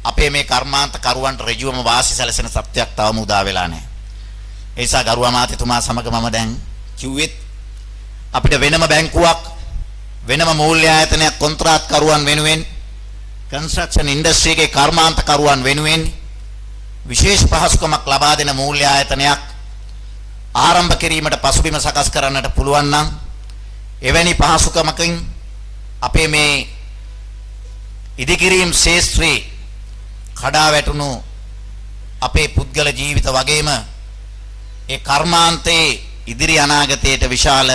අපේ මේ කර්මාන්ත කරුවන්ට ඍජුවම වාසි සැලසෙන සත්‍යයක් තවම උදා වෙලා නැහැ. ඒ නිසා ගරු අමාත්‍යතුමා සමග මම දැන් කිව්වෙත් අපිට වෙනම බැංකුවක් වෙනම මූල්‍ය ආයතනයක් කොන්ත්‍රාත් කරුවන් වෙනුවෙන් කන්ස්ට්‍රක්ෂන් ඉන්ඩස්ට්‍රි එකේ කර්මාන්ත කරුවන් වෙනුවෙන් විශේෂ පහසුකමක් ලබා දෙන මූල්‍ය ආයතනයක් ආරම්භ කිරීමට පසුබිම සකස් කරන්නට පුළුවන් නම් එවැනි පහසුකමකින් අපේ මේ ඉදිකිරීම් ශාස්ත්‍රයේ කඩා වැටුණු අපේ පුද්ගල ජීවිත වගේම ඒ කර්මාන්තයේ ඉදිරි අනාගතයට විශාල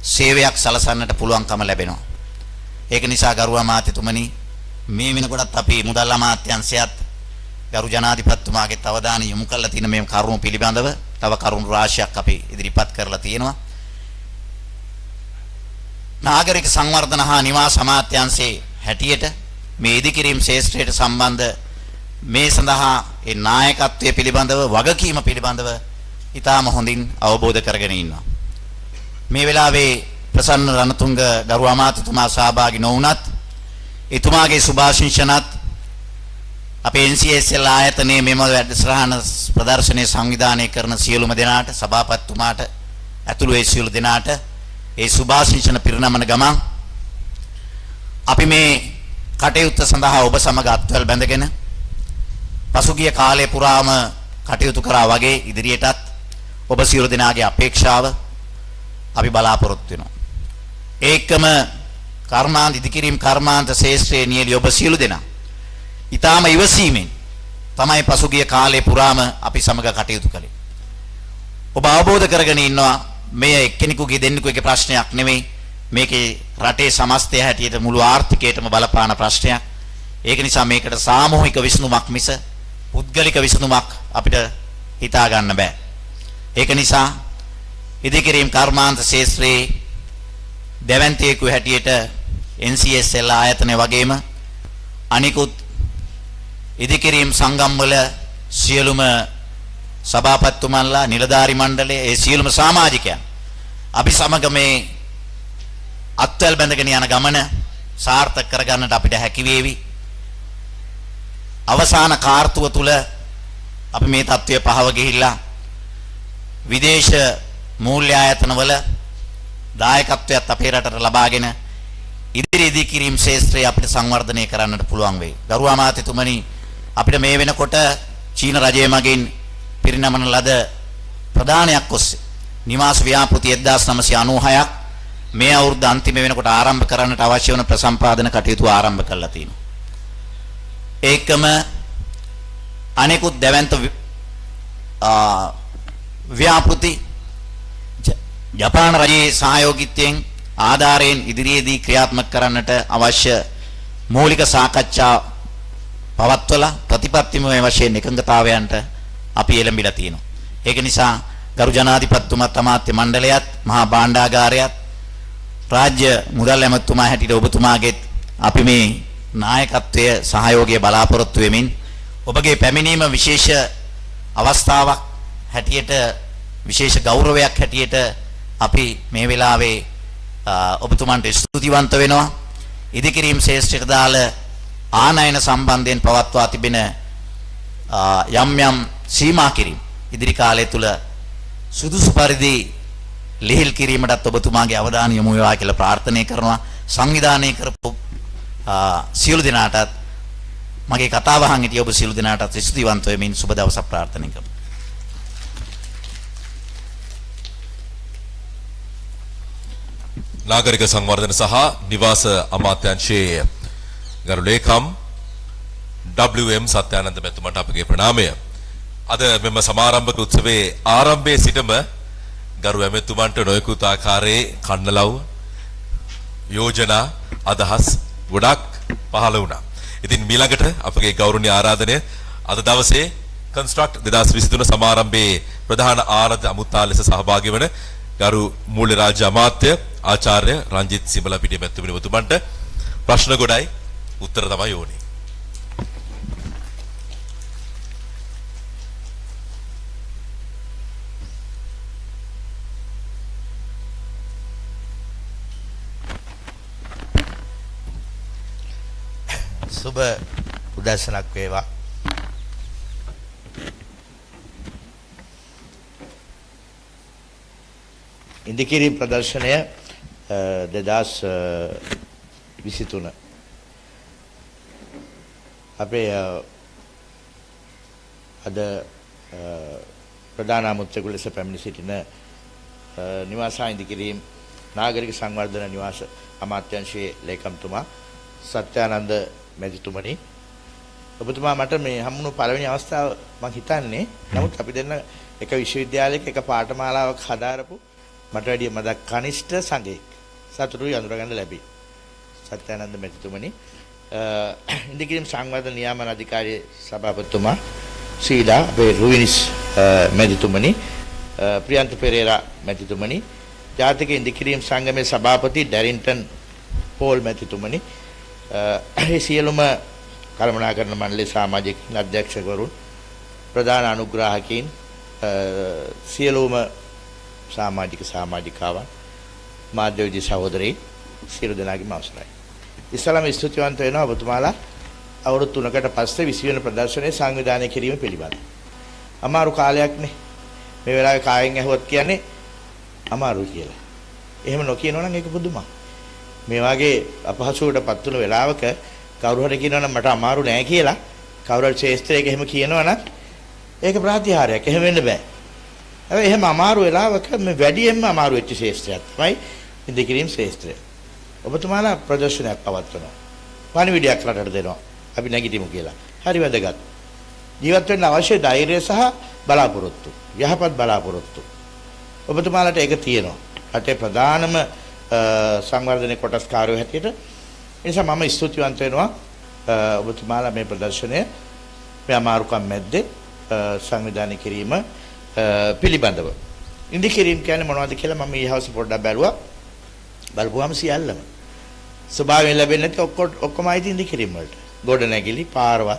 සේවයක් සලසන්නට පුළුවන්කම ලැබෙනවා. ඒක නිසා ගරු අමාත්‍යතුමනි මේ වෙනකොටත් අපි මුදල් අමාත්‍යාංශයත් ගරු ජනාධිපතිතුමාගේ අවධානය යොමු කරලා තියෙන මේ කරුණු පිළිබඳව තව කරුණු රාශියක් අපි ඉදිරිපත් කරලා තියෙනවා. නාගරික සංවර්ධන හා නිවාස අමාත්‍යාංශයේ හැටියට මේ ඉදිකිරීම් ශාස්ත්‍රයට සම්බන්ධ මේ සඳහා ඒ නායකත්වයේ පිළිබඳව වගකීම පිළිබඳව ඊටාම හොඳින් අවබෝධ කරගෙන ඉන්නවා. මේ වෙලාවේ ප්‍රසන්න රණතුංග ගරු අමාත්‍යතුමා සහභාගී නොවුනත් එතුමාගේ සුභාශිංසනත් අපේ NCSL ආයතනයේ මෙම වැඩසටහන ප්‍රදර්ශනයේ සංවිධානය කරන සියලුම දෙනාට සභාපතිතුමාට ඇතුළු ඒ සියලු දෙනාට ඒ සුභාශිංසන පිරිනමන ගමන් අපි මේ කටයුත්ත සඳහා ඔබ සමග අත්වැල් බැඳගෙන පසුගිය කාලය පුරාම කටයුතු කරා වගේ ඉදිරියටත් ඔබ සියලු දෙනාගේ අපේක්ෂාව අපි බලාපොරොත්තු වෙනවා. ඒකම කර්මාන්ත ඉදිකිරීම් කර්මාන්ත ශාස්ත්‍රයේ නියලි ඔබ සියලු දෙනා ඊටාම ඉවසීමෙන් තමයි පසුගිය කාලේ පුරාම අපි සමග කටයුතු කළේ. ඔබ අවබෝධ කරගෙන ඉන්නවා මේ එක්කෙනෙකුගේ දෙන්නෙකුගේ ප්‍රශ්නයක් නෙමෙයි, මේකේ රටේ සමස්තය හැටියට මුළු ආර්ථිකයටම බලපාන ප්‍රශ්නයක්. ඒක නිසා මේකට සාමූහික විසඳුමක් මිස පුද්ගලික විසඳුමක් අපිට හිතා ගන්න බෑ. ඒක නිසා ඉදිකිරීම් කර්මාන්ත ශාස්ත්‍රයේ දැවැන්තියෙකු හැටියට NCSL ආයතනය වගේම අනිකුත් ඉදිකිරීම් සංගම් වල සියලුම සභාපතිතුමන්ලා නිලධාරි මණ්ඩලයේ ඒ සියලුම සමාජිකයන් අපි සමග මේ අත්වැල් බැඳගෙන යන ගමන සාර්ථක කරගන්නට අපිට හැකි වේවි. අවසාන කාර්තුව තුල අපි මේ தත්ත්වය පහව ගිහිල්ලා විදේශ මූල්‍ය ආයතනවල දායකත්වයක් අපේ රටට ලබාගෙන ඉදිරි ඉදිකිරීම් ශාස්ත්‍රය අපිට සංවර්ධනය කරන්නට පුළුවන් වෙයි. ගරු අමාත්‍යතුමනි, අපිට මේ වෙනකොට චීන රජය මගින් පිරිනමන ලද ප්‍රදානයක් ඔස්සේ නිවාස ව්‍යාපෘති 1996ක් මේ අවුරුද්ද අන්තිම වෙනකොට ආරම්භ කරන්නට අවශ්‍ය වන ප්‍රසම්පාදන කටයුතු ආරම්භ කරලා තියෙනවා. ඒකම අනෙකුත් දැවැන්ත ව්‍යාපෘති ජපාන රජයේ සහයෝගිත්වයෙන් ආධාරයෙන් ඉදිරියේදී ක්‍රියාත්මක කරන්නට අවශ්‍ය මූලික සාකච්ඡා පවත්වලා ප්‍රතිපත්තිමය වශයෙන් එකඟතාවයන්ට අපි එළඹිලා තියෙනවා. ඒක නිසා ගරු ජනාධිපතිතුමාත් අමාත්‍ය මණ්ඩලයත් මහා භාණ්ඩාගාරයත් රාජ්‍ය මුදල් ඇමතුමා හැටියට ඔබතුමාගෙත් අපි මේ නායකත්වයේ සහයෝගය බලාපොරොත්තු වෙමින් ඔබගේ පැමිණීම විශේෂ අවස්ථාවක් හැටියට විශේෂ ගෞරවයක් හැටියට අපි මේ වෙලාවේ ඔබතුමන්ට ස්තුතිවන්ත වෙනවා. ඉදිකිරීම් ශාස්ත්‍රයට දාල ආනයන සම්බන්ධයෙන් පවත්වා තිබෙන යම් යම් සීමා කිරීම ඉදිරි කාලය තුල සුදුසු පරිදි ලිහිල් කිරීමටත් ඔබතුමාගේ අවධානය යොමු වේවා කියලා ප්‍රාර්ථනා කරනවා. සංවිධානය කරපු සියලු දෙනාටත් මගේ කතාව අහන් හිටිය ඔබ සියලු දෙනාටත් ස්තුතිවන්ත වෙමින් සුබ දවසක් ප්‍රාර්ථනා කරනවා. නාගරික සංවර්ධන සහ නිවාස අමාත්‍යාංශයේ ගරු ලේකම් WM සත්‍යානන්ද මැතිතුමන්ට අපගේ ප්‍රණාමය. අද මෙම සමාරම්භක උත්සවයේ ආරම්භයේ සිටම ගරු ඇමතුමන්ට නොයෙකුත් ආකාරයේ කන්නලව් යෝජනා අදහස් ගොඩක් පහළ වුණා. ඉතින් ඊළඟට අපගේ ගෞරවනීය ආරාධනය අද දවසේ කන්ස්ට්‍රක්ට් 2023 සමාරම්භයේ ප්‍රධාන ආරාධ අමුත්තා ලෙස සහභාගී වන ගරු මූල්‍ය රාජ්‍ය අමාත්‍ය ආචාර්ය රංජිත් සිමලපිටිය මැතිතුමනි ඔබතුමන්ට ප්‍රශ්න ගොඩයි උත්තර තමයි ඕනේ. සුබ උදැසනක් වේවා. ඉන්දිකිරීම් ප්‍රදර්ශනය 2023 අපේ අද ප්‍රධාන අමුත්‍යෙකු ලෙස පැමිණ සිටින නිවාස ඉන්දිකිරීම් නාගරික සංවර්ධන නිවාස අමාත්‍යාංශයේ ලේකම්තුමා සත්‍යානන්ද මැතිතුමනි, ඔබතුමා මට මේ හම්බුණු පළවෙනි අවස්ථාව මම හිතන්නේ, නමුත් අපි දෙන්න එක විශ්වවිද්‍යාලයක එක පාඨමාලාවක් හදාරපු මට වැඩිය මදක් කනිෂ්ඨ සංඝෙක් සතුටුයි අඳුරගන්න ලැබි. සත්‍යානන්ද මැතිතුමනි, ඉන්දිකිරීම් සංවර්ධන නියාමන අධිකාරියේ සභාපතිතුමා සීලා අපේ රුවිනිස් මැතිතුමනි, ප්‍රියන්ත පෙරේරා මැතිතුමනි, ජාතික ඉන්දිකිරීම් සංගමේ සභාපති ඩැරින්ටන් පෝල් මැතිතුමනි, ඒ සියලුම කළමනාකරණ මණ්ඩලයේ සමාජිකින් අධ්‍යක්ෂකවරුන්, ප්‍රධාන අනුග්‍රාහකයින්, සියලුම සමාජිකාවන්, මාධ්‍ය විද්‍යා සහෝදරයන් සියලු දෙනාගේම අවසරයි. ඉස්සලම ස්තුතිවන්ත වෙනවා ඔබතුමාලා අවුරුදු 3කට පස්සේ 20 වෙනි ප්‍රදර්ශනයේ සංවිධානය කිරීම පිළිබඳ. අමාරු කාලයක්නේ. මේ වෙලාවේ කායෙන් ඇහුවත් කියන්නේ අමාරුයි කියලා. එහෙම නොකියනවා නම් ඒක පුදුමයි. මේ වගේ අපහසුවටපත් වුණු වෙලාවක කවුරු හරි කියනවා නම් මට අමාරු නෑ කියලා, කවුරු හරි ශේෂ්ත්‍රයක එහෙම කියනවා නම් ඒක ප්‍රාතිහාරයක්. එහෙම වෙන්න බෑ. හැබැයි එහෙම අමාරු වෙලාවක මේ වැඩියෙන්ම අමාරු වෙච්ච ශේෂ්ත්‍රයක් තමයි ඉන්දිකිරීම් ශේෂ්ත්‍රය. ඔබතුමාලා ප්‍රදර්ශනයක් පවත්වනවා. පණිවිඩයක් රටට දෙනවා. අපි නැගිටිමු කියලා. හරි වැදගත්. ජීවත් වෙන්න අවශ්‍ය ධෛර්යය සහ බලාපොරොත්තු, යහපත් බලාපොරොත්තු. ඔබතුමාලාට ඒක තියෙනවා. රටේ ප්‍රධානම සංවර්ධන කොටස්කාරයෝ හැටියට. ඒ නිසා මම ස්තුතිවන්ත වෙනවා ඔබතුමාලා මේ ප්‍රදර්ශනය මේ අමාරුකම් මැද්දේ සංවිධානය කිරීම පිළිබඳව. ඉන්දිකිරීම් කියන්නේ මොනවද කියලා මම ඊහවස පොඩ්ඩක් බැලුවා. බලපුවාම සියල්ලම ස්වභාවයෙන් ලැබෙන්නේ නැති ඔක්කොම අයිති ඉන්දිකිරීම් වලට. ගොඩනැගිලි, පාරවල්,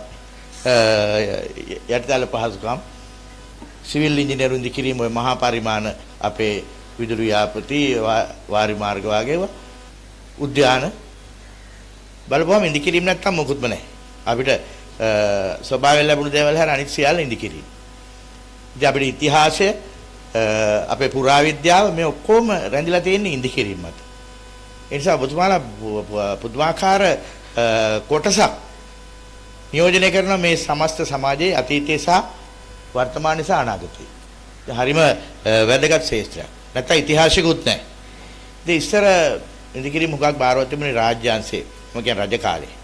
යටිතල පහසුකම්, සිවිල් ඉංජිනේරු ඉන්දිකිරීම්, ඔය මහා පරිමාණ අපේ විදුලි ව්‍යාපෘති, වාරි මාර්ග වගේ ඒවා, උද්‍යාන බලපුවාම ඉන්දිකිරීම් නැත්තම් මොකුත්ම නැහැ. අපිට ස්වභාවයෙන් ලැබුණු දේවල් හැර අනිත් සියල්ල ඉන්දිකිරීම්. ඉතින් අපේ ඉතිහාසය, අපේ පුරාවිද්‍යාව මේ ඔක්කොම රැඳිලා තියෙන්නේ ඉන්දිකිරීම් මත. ඒ නිසා ඔබතුමාලා පුදුමාකාර කොටසක් නියෝජනය කරන මේ සමස්ත සමාජයේ අතීතය සහ වර්තමානය සහ අනාගතය. හරිම වැදගත් ශේෂ්ත්‍රයක්. නැත්නම් ඉතිහාසිකුත් නැහැ. ඉතින් ඉස්සර ඉන්දිකිරීම් හුඟක් බාරවත් තිබුණේ රාජ්‍යාංශේ. මම කියන්නේ රජ කාලේ.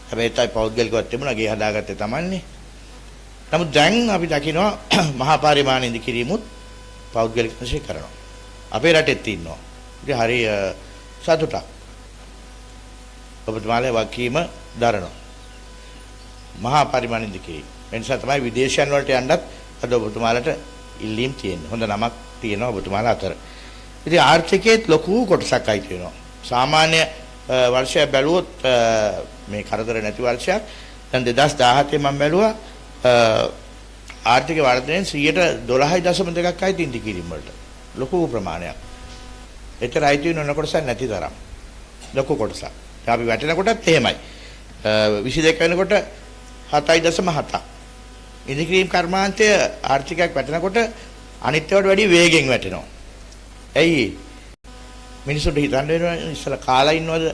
හැබැයි ඒත් පෞද්ගලිකවත් තිබුණා, ගේ හදාගත්තේ Tamanne. නමුත් දැන් අපි දකිනවා මහා පරිමාණ ඉන්දිකිරීමුත් පෞද්ගලික වශයෙන් කරනවා. අපේ රටෙත් ඉන්නවා. ඉතින් හරි සතුටක්. ඔබතුමාලා වගකීම දරනවා. මහා පරිමාණ ඉන්දිකිරීම්. ඒ නිසා තමයි විදේශයන් වලට යන්නත් අද ඔබතුමාලට ඉල්ලීම් තියෙන්නේ. හොඳ නමක් තියෙනවා ඔබතුමාලා අතර. ඉතින් ආර්ථිකයේත් ලොකු කොටසක් අයිති වෙනවා. සාමාන්‍ය වර්ෂය බැලුවොත් මේ කරදර නැති වර්ෂයක්. දැන් 2017 මම බැලුවා ආර්ථික වර්ධනයෙන් 12.2% අයිති ඉන්දිකිරීම් වලට. ලොකු ප්‍රමාණයක්. ඒතර අයිති වෙන කොටසක් නැති තරම්. ලොකු කොටසක්. අපි වැටෙන කොටත් එහෙමයි. 22 වෙනකොට 7.7. ඉන්දිකිරීම් කර්මාන්තය ආර්ථිකයක් වැටෙනකොට අනිත් ඒවාට වැඩි වේගෙන් වැටෙනවා. ඇයි? මිනිස්සුන්ට හිතන්න වෙනවා ඉස්සලා කාලා ඉන්නවද,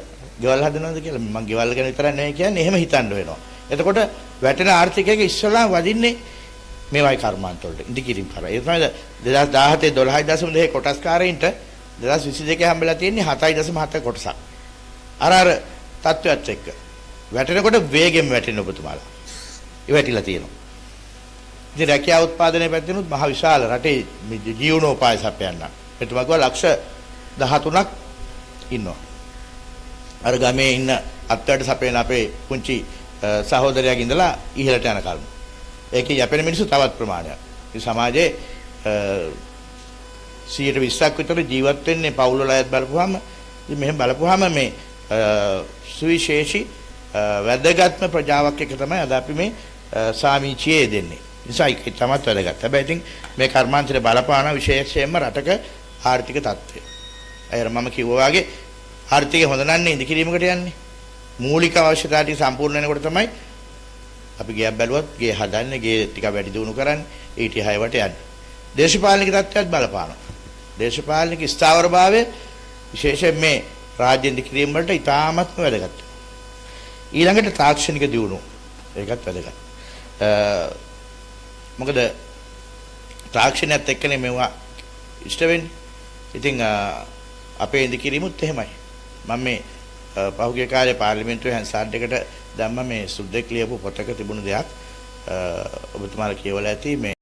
ගෙවල් හදනවද කියලා. මම ගෙවල් ගැන විතරක් නෙවෙයි කියන්නේ, එහෙම හිතන්න වෙනවා. එතකොට වැටෙන ආර්ථිකයක ඉස්සලා වදින්නේ මේවයි කර්මාන්ත වලට ඉන්දිකිරීම් කරා. ඒ තමයි 2017 12.2 කොටස්කාරයින්ට 2022 හම්බෙලා තියෙන්නේ 7.7 කොටසක්. අර තත්ත්වයක් එක්ක වැටෙනකොට වේගෙන් වැටෙන ඔබතුමාලා. ඒ වැටිලා තියෙනවා. ඉතින් රැකියාව උත්පාදනය පැත්තෙනුත් මහ විශාල රටේ ජීවනෝපාය සපයන්න. එතුමා කිව්වා ලක්ෂ 13ක් ඉන්නවා. අර ගමේ ඉන්න අත්වැඩ සපයන අපේ පුංචි සහෝදරයාගේ ඉඳලා ඉහළට යන කල්ම. ඒකේ යැපෙන මිනිස්සු තවත් ප්‍රමාණයක්. මේ සමාජයේ 120ක් විතර ජීවත් වෙන්නේ පවුල් වල අයත් බලපුවාම, ඉතින් මෙහෙම බලපුවාම මේ සුවිශේෂී වැදගත්ම ප්‍රජාවක් එක තමයි අද අපි මේ සාමිචියේ දෙන්නේ. නිසා ඒක තමත් වැදගත්. හැබැයි ඉතින් මේ කර්මාන්තයේ බලපාන විශේෂයෙන්ම රටක ආර්ථික තත්ත්වය. අයර මම කිව්වා වගේ ආර්ථිකය හොඳ නැන්නේ ඉඳ කිරීමකට යන්නේ. මූලික අවශ්‍යතා ටික සම්පූර්ණ වෙනකොට තමයි අපි ගියක් බැලුවත් ගේ හදන්නේ ගේ ටික වැඩි දියුණු කරන්නේ ඊට හයවට යන්නේ. දේශපාලනික තත්ත්වයක් බලපානවා. දේශපාලනික ස්ථාවරභාවය විශේෂයෙන් මේ රාජ්‍ය ඉදිකිරීම වලට ඉතාමත්ම වැදගත්. ඊළඟට තාක්ෂණික දියුණුව ඒකත් වැදගත්. මොකද තාක්ෂණයත් එක්කනේ මේවා ඉෂ්ට වෙන්නේ. ඉතින් අපේ ඉදිකිරීමුත් එහෙමයි. මම මේ පහුගිය කාලේ පාර්ලිමේන්තුවේ හැන්සාඩ් එකට දැම්ම මේ සුද්දෙක් ලියපු පොතක තිබුණු දෙයක් ඔබතුමාලා කියවලා ඇති මේ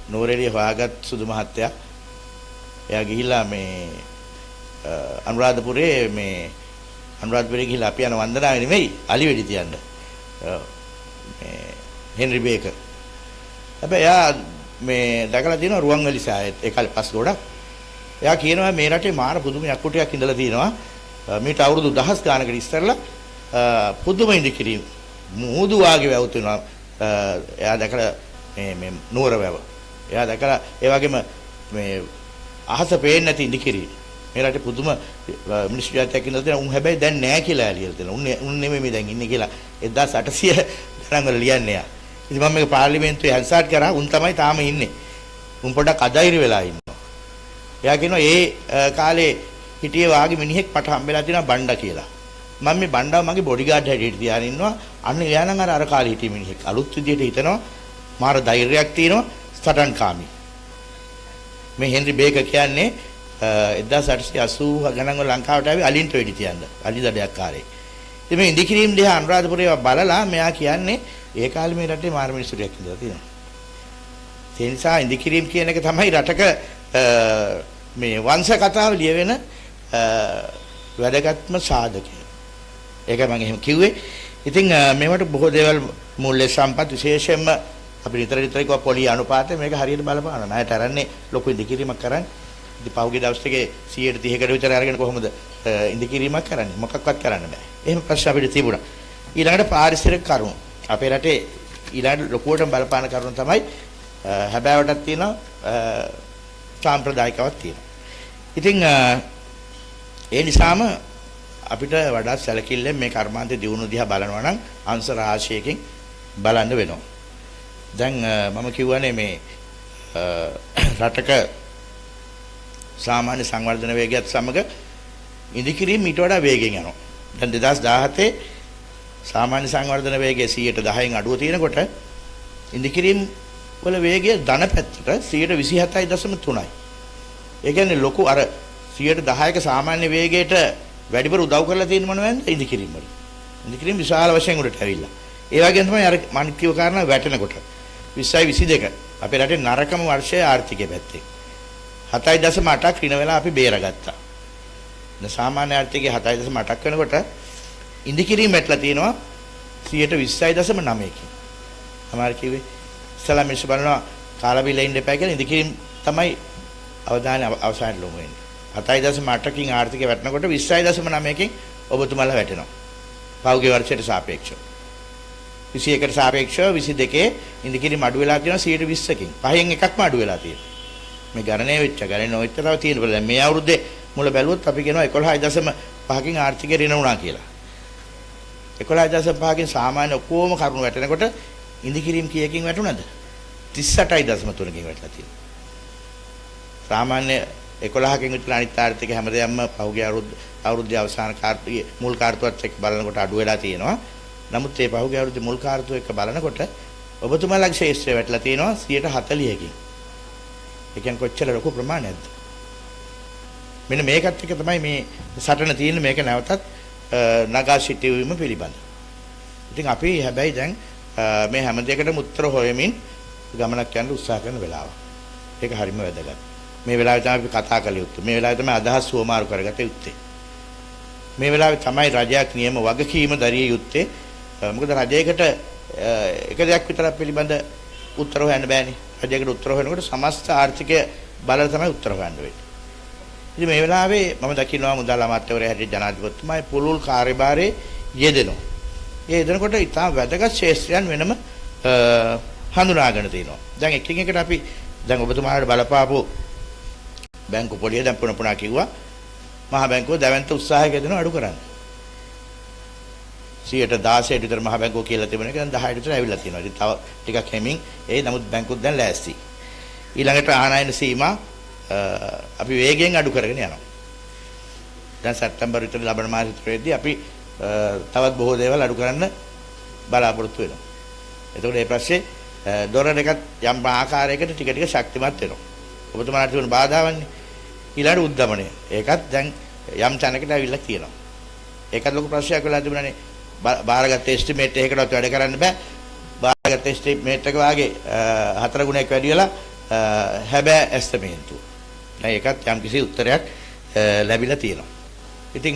නෝරෙලිය හොයාගත් සුදු මහත්තයා එයා ගිහිල්ලා මේ අනුරාධපුරේ ගිහිල්ලා අපි යන වන්දනාවේ නෙමෙයි අලි වෙඩි තියන්න මේ හෙන්රි බේකර්. හැබැයි එයා මේ දැකලා තියෙනවා රුවන්වැලි සෑයෙත් ඒ කාලේ පස් ගොඩක්. එයා කියනවා මේ රටේ මාර පුදුම යක්කුටියක් ඉඳලා තියෙනවා. මීට අවුරුදු 10 ගානකට ඉස්සරලා පුදුම ඉඳිකිරීම මූදු වාගේ වැව් තුනවා. එයා දැකලා මේ නුවර වැව. එයා දැකලා ඒ වගේම මේ අහස පේන්නේ නැති ඉඳිකිරීම. මේ රටේ පුදුම මිනිස්සු ජාතියක් ඉඳලා තියෙනවා. උන් හැබැයි දැන් නැහැ කියලා ලියලා තියෙනවා. උන් නෙමෙයි මේ දැන් ඉන්නේ කියලා 1800 ගණන් වල ලියන්නේ යා. ඉතින් මම මේක පාර්ලිමේන්තුවේ හැන්සාඩ් කරා උන් තමයි තාම ඉන්නේ. උන් පොඩක් අධෛර්ය වෙලා ඉන්නවා. එයා කියනවා ඒ කාලේ හිටියේ වාගේ මිනිහෙක් මට හම්බෙලා තියෙනවා බණ්ඩා කියලා. මම මේ බණ්ඩාව මගේ බොඩිගාඩ් හැටියට තියාගෙන ඉන්නවා. අන්න එයා නම් අර කාලේ හිටිය මිනිහෙක්. අලුත් විදියට හිතනවා. මාර ධෛර්යයක් තියෙනවා. සටන්කාමී. මේ හෙන්රි බේකර් කියන්නේ 1880 ගණන් වල ලංකාවට ආවේ අලින්ට වෙඩි තියන්න. අලි දඩයක් කාරේ. ඉතින් මේ ඉඳිකිරීම දිහා අනුරාධපුරේ බලලා මෙයා කියන්නේ ඒ කාලේ මේ රටේ මාර මිනිස්සුරියක් ඉඳලා තියෙනවා. ඒ නිසා ඉඳිකිරීම කියන එක තමයි රටක මේ වංශ කතාව ලියවෙන වැදගත්ම සාධකය. ඒකයි මම එහෙම කිව්වේ. ඉතින් මේවට බොහෝ දේවල් මූල්‍ය සම්පත් විශේෂයෙන්ම අපි නිතර කිව්වා පොලි අනුපාතය මේක හරියට බලපානවා. ණයට අරන්නේ ලොකු ඉඳිකිරීමක් කරන්නේ. ඉතින් පහුගිය දවස් ටිකේ 130කට විතර අරගෙන කොහොමද ඉඳිකිරීමක් කරන්නේ? මොකක්වත් කරන්න බෑ. එහෙම ප්‍රශ්න අපිට තිබුණා. ඊළඟට පාරිසරික කරුණු. අපේ රටේ ඊළඟ ලොකුවටම බලපාන කරුණු තමයි හැබෑවටක් තියෙනවා සාම්ප්‍රදායිකවක් තියෙනවා. ඉතින් ඒ නිසාම අපිට වඩා සැලකිල්ලෙන් මේ කර්මාන්තේ දියුණුව දිහා බලනවා නම් අංශ රාශියකින් බලන්න වෙනවා. දැන් මම කියවනේ මේ රටක සාමාන්‍ය සංවර්ධන වේගයත් සමග ඉදිකිරීම ඊට වඩා වේගෙන් යනවා. දැන් 2017 සාමාන්‍ය සංවර්ධන වේගය 10%න් අඩුව තියෙනකොට ඉදිකිරීම වල වේගය ධන පැත්තට 27.3යි. ඒ කියන්නේ ලොකු අර 10%ක සාමාන්‍ය වේගයට වැඩිපුර උදව් කරලා තියෙන මොනවද? ඉදිකිරීම වල. ඉදිකිරීම විශාල වශයෙන් උඩට ඇවිල්ලා. ඒ වගේම තමයි අර මම කියව කාරණා වැටෙනකොට 2022 අපේ රටේ නරකම වර්ෂයේ ආර්ථිකය පැත්තේ 7.8ක් ඍණ වෙලා අපි බේරගත්තා. දැන් සාමාන්‍ය ආර්ථිකයේ 7.8ක් වෙනකොට ඉදිකිරීම වැටලා තියෙනවා 20.9කින්. අමාරු කිව්වේ ඉස්සලා මිනිස්සු බලනවා කාලා බිල ඉන්න එපා කියලා ඉදිකිරීම තමයි අවධානය අවසානට ලොමු වෙන්නේ. 7.8කින් ආර්ථිකය වැටෙනකොට 20.9කින් ඔබතුමාලා වැටෙනවා. පහුගිය වර්ෂයට සාපේක්ෂව. 21කට සාපේක්ෂව 22 ඉදිකිරීම අඩු වෙලා තියෙනවා 20කින්. පහෙන් එකක්ම අඩු වෙලා තියෙනවා. මේ ගණනය වෙච්ච ගණන නොවෙච්ච තව තියෙනවා. දැන් මේ අවුරුද්දේ මුල බැලුවොත් අපි කියනවා 11.5කින් ආර්ථිකය ඍණ වුණා කියලා. 11.5කින් සාමාන්‍ය ඔක්කොම කරුණු වැටෙනකොට ඉදිකිරීම කීයකින් වැටුණාද? 38.3කින් වැටලා තියෙනවා. සාමාන්‍ය 11කින් විතර අනිත් ආර්ථික හැමදේම පහුගිය අවුරුද්දේ අවසාන කාර්යයේ මුල් කාර්යවත් එක්ක බලනකොට අඩු වෙලා තියෙනවා. නමුත් මේ පහුගිය අවුරුද්දේ මුල් කාර්යතුව එක්ක බලනකොට ඔබතුමාලගේ ශේෂ්ත්‍රය වැටලා තියෙනවා 40%කින්. ඒ කියන්නේ කොච්චර ලොකු ප්‍රමාණයක්ද? මෙන්න මේකත් එක තමයි මේ සටන තියෙන්නේ මේක නැවතත් නගා සිටීම පිළිබඳ. ඉතින් අපි හැබැයි දැන් මේ හැම දෙයකටම උත්තර හොයමින් ගමනක් යන්න උත්සාහ කරන වෙලාව. ඒක හරිම වැදගත්. මේ වෙලාවේ තමයි අපි කතා කළ යුත්තේ. මේ වෙලාවේ තමයි අදහස් සුවමාරු කරගත යුත්තේ. මේ වෙලාවේ තමයි රජයක් නියම වගකීම දරිය යුත්තේ. මොකද රජයකට එක දෙයක් විතරක් පිළිබඳ උත්තර හොයන්න බෑනේ. රජයකට උත්තර හොයනකොට සමස්ත ආර්ථිකය බලලා තමයි උත්තර හොයන්න වෙන්නේ. ඉතින් මේ වෙලාවේ මම දකින්නවා මුදල් අමාත්‍යවරයා හැටියට ජනාධිපතිතුමායි පුළුල් කාර්යභාරයේ යෙදෙනවා. ඒ යෙදෙනකොට ඉතාම වැදගත් ශේෂ්ත්‍රයන් වෙනම හඳුනාගෙන තිනවා. දැන් එකින් එකට අපි දැන් ඔබතුමාට බලපාපු බැංකු පොලිය දැන් පුන පුනා කිව්වා මහා බැංකුව දැවැන්ත උත්සාහයක යෙදෙනවා අඩු කරන්න. 16% විතර මහ බැංකුව කියලා තිබුණ එක දැන් 10ට විතර ඇවිල්ලා තියෙනවා. ඉතින් තව ටිකක් හැමින් නමුත් බැංකුත් දැන් ලෑස්ති. ඊළඟට ආනයන සීමා අපි වේගයෙන් අඩු කරගෙන යනවා. දැන් සැප්තැම්බර් විතර ලබන මාස විතරේදී අපි තවත් බොහෝ දේවල් අඩු කරන්න බලාපොරොත්තු වෙනවා. එතකොට මේ ප්‍රශ්නේ දොර දෙකත් යම් ආකාරයකට ටික ටික ශක්තිමත් වෙනවා. ඔබතුමාට තිබුණ බාධාවන්නේ ඊළඟ උද්දමනය. ඒකත් දැන් යම් තැනකට ඇවිල්ලා තියෙනවා. ඒකත් ලොකු ප්‍රශ්නයක් වෙලා තිබුණානේ. බාරගත්ත එස්ටිමේට් එකකටවත් වැඩ කරන්න බෑ. බාරගත්ත එස්ටිමේට් එක වාගේ 4 ගුණයක් වැඩි වෙලා හැබැයි එස්ටිමේට්තු. දැන් ඒකත් යම් කිසි උත්තරයක් ලැබිලා තියෙනවා. ඉතින්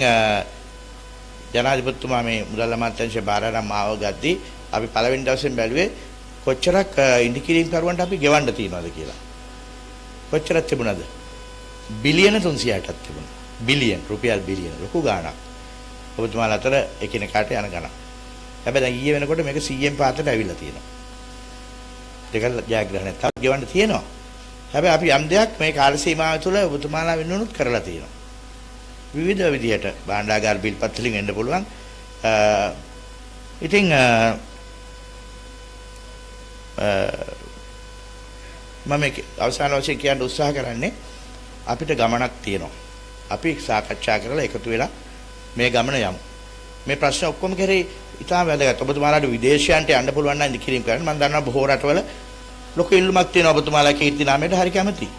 ජනාධිපතිතුමා මේ මුදල් අමාත්‍යාංශයේ බාර අරන් මාව ගද්දී අපි පළවෙනි දවසෙන් බැලුවේ කොච්චරක් ඉන්දිකිරීම් කරුවන්ට අපි ගෙවන්න තියනවද කියලා. කොච්චරක් තිබුණාද? බිලියන 360ක් තිබුණා. බිලියන රුපියල් බිලියන ලොකු ගාණක්. ඔබතුමාලා අතර එකිනෙකාට යන ගණන්. හැබැයි දැන් ඊයේ වෙනකොට මේක 100න් පාතට ඇවිල්ලා තියෙනවා. දෙක ජයග්‍රහණයක් තව ගෙවන්න තියෙනවා. හැබැයි අපි යම් දෙයක් මේ කාල සීමාව තුළ ඔබතුමාලා වෙනුනුත් කරලා තියෙනවා. විවිධ විදිහට භාණ්ඩාගාර බිල්පත් වලින් එන්න පුළුවන්. ඉතින් මම අවසාන වශයෙන් කියන්න උත්සාහ කරන්නේ අපිට ගමනක් තියෙනවා. අපි සාකච්ඡා කරලා එකතු වෙලා මේ ගමන යමු. මේ ප්‍රශ්න ඔක්කොම කරේ ඉතාම වැදගත්. ඔබතුමාලාට විදේශයන්ට යන්න පුළුවන් නම් ඉදිකිරීම කරන්න. මම දන්නවා බොහෝ රටවල ලොකු ඉල්ලුමක් තියෙනවා ඔබතුමාලා කීර්ති නාමයට හරි කැමතියි.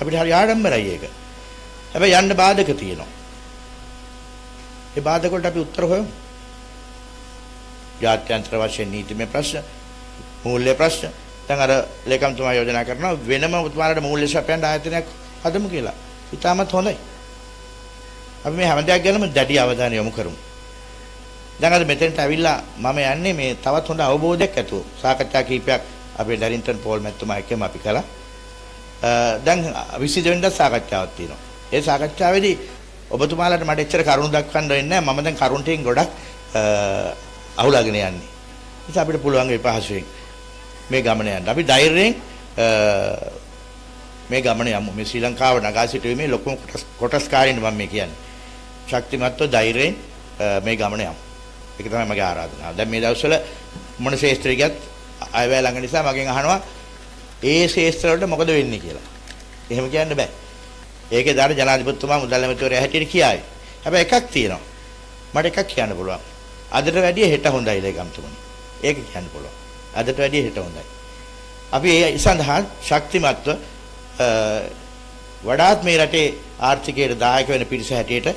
අපිට හරි ආඩම්බරයි ඒක. හැබැයි යන්න බාධක තියෙනවා. ඒ බාධක වලට අපි උත්තර හොයමු. ජාත්‍යන්තර වශයෙන් නීතිමය ප්‍රශ්න, මූල්‍ය ප්‍රශ්න. දැන් අර ලේකම්තුමා යෝජනා කරනවා වෙනම ඔබතුමාලාට මූල්‍ය සපයන්න ආයතනයක් හදමු කියලා. ඉතාමත් හොඳයි. අපි මේ හැම දෙයක් ගැනම දැඩි අවධානය යොමු කරමු. දැන් අද මෙතෙන්ට ඇවිල්ලා මම යන්නේ මේ තවත් හොඳ අවබෝධයක් ඇතුව සාකච්ඡා කිහිපයක් අපේ ඩැරින්ටන් පෝල් මැතිතුමා එක්කම අපි කළා. දැන් 22 වෙනිදා සාකච්ඡාවක් තියෙනවා. ඒ සාකච්ඡාවේදී ඔබතුමාලාට මට එච්චර කරුණු දක්වන්න වෙන්නේ නැහැ. මම දැන් කරුණු ටිකෙන් ගොඩක් අහුලාගෙන යන්නේ. ඉතින් අපිට පුළුවන් ඒ පහසුවෙන් මේ ගමන යන්න. අපි ධෛර්යයෙන් මේ ගමන යමු. මේ ශ්‍රී ලංකාව නගා සිටුවීමේ ලොකුම කොටස්කාරීන් මම මේ කියන්නේ. ශක්තිමත්ව ධෛර්යයෙන් මේ ගමන යමු. ඒක තමයි මගේ ආරාධනාව. දැන් මේ දවස්වල මොන ශේෂ්ත්‍රයකත් අයවැය ළඟ නිසා මගෙන් අහනවා ඒ ශේෂ්ත්‍ර වලට මොකද වෙන්නේ කියලා. එහෙම කියන්න බෑ. ඒකේ දාන ජනාධිපතිතුමා මුදල් ඇමතිවරයා හැටියට කියාවි. හැබැයි එකක් තියෙනවා. මට එකක් කියන්න පුළුවන්. අදට වැඩිය හෙට හොඳයි ලේකම්තුමනි. ඒක කියන්න පුළුවන්. අදට වැඩිය හෙට හොඳයි. අපි ඒ සඳහා ශක්තිමත්ව වඩාත් මේ රටේ ආර්ථිකයට දායක වෙන පිරිස හැටියට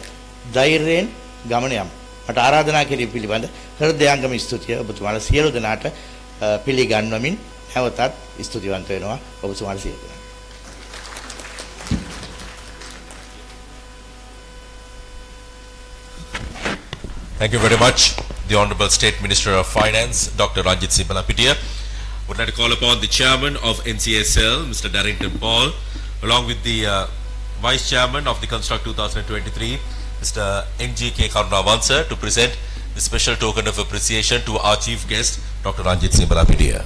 ධෛර්යයෙන් ගමන යමු. මට ආරාධනා කිරීම පිළිබඳ හෘදයාංගම ස්තුතිය ඔබතුමාලා සියලු දෙනාට පිළිගන්වමින් නැවතත් ස්තුතිවන්ත වෙනවා ඔබතුමාලා සියලු දෙනාට. Thank you very much, the Honourable State Minister of Finance, Dr. Ranjit Sibalapitia. Would like to call upon the Chairman of NCSL, Mr. Darrington Paul, along with the Vice Chairman of the Construct 2023, Mr. NGK Karunavansa, to present the special token of appreciation to our Chief Guest, Dr. Ranjit Sibalapitia.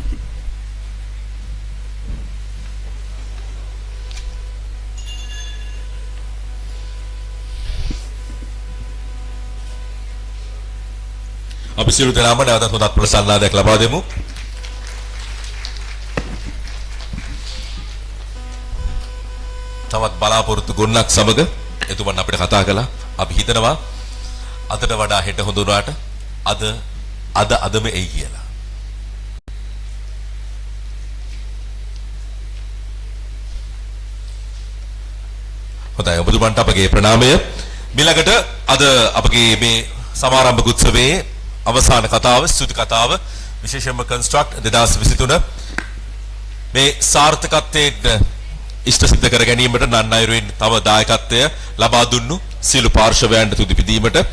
අපි සියලු දෙනාම නැවතත් හොඳත් ප්‍රසන්නාදයක් ලබා දෙමු. තවත් බලාපොරොත්තු ගොන්නක් සමග එතුමන් අපිට කතා කළා. අපි හිතනවා අදට වඩා හෙට හොඳ වුණාට අදම එයි කියලා. හොඳයි ඔබතුමන්ට අපගේ ප්‍රණාමය. මිලකට අද අපගේ මේ සමාරම්භ උත්සවයේ අවසාන කතාව, ස්තුති කතාව, විශේෂයෙන්ම කන්ස්ට්‍රක්ට් 2023 මේ සාර්ථකත්වයට ඉෂ්ට සිද්ධ කර ගැනීමට නන් අයුරින් තම දායකත්වය ලබා දුන්නු සියලු පාර්ශවයන්ට තුති පිදීමට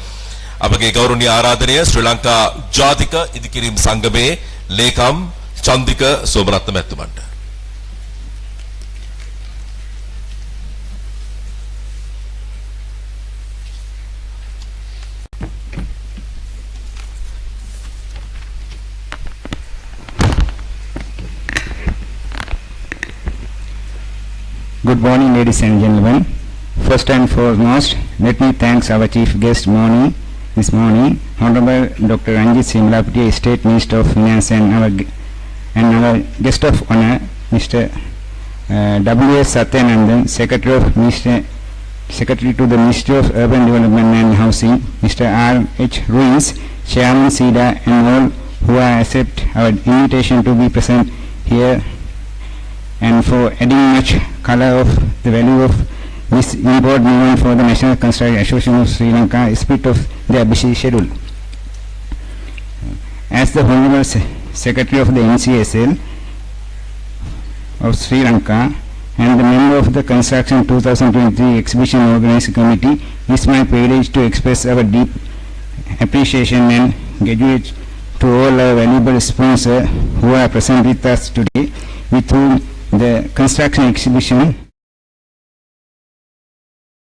අපගේ ගෞරවනීය ආරාධනය ශ්‍රී ලංකා ජාතික ඉදිකිරීම් සංගමයේ ලේකම් Chandika Somaratne මැතිතුමන්ට. Good morning, ladies and gentlemen. First and foremost, let me thank our chief guest, Moni, this morning, Honorable Dr. Ranjit Simlapati, State Minister of Finance, and our guest of honor, Mr. W.S. Satyanandan, Secretary to the Ministry of Urban Development and Housing, Mr. R.H. Ruiz, Chairman SIDA, and all who accept our invitation to be present here, and for adding much color of the value of this important movement for the National Construction Association of Sri Lanka, spirit of their busy schedule. As the Honorable Secretary of the NCSL of Sri Lanka and the member of the Construction 2023 Exhibition Organizing Committee, it is my privilege to express our deep appreciation and gratitude to all our valuable sponsors who are present with us today, with whom the construction exhibition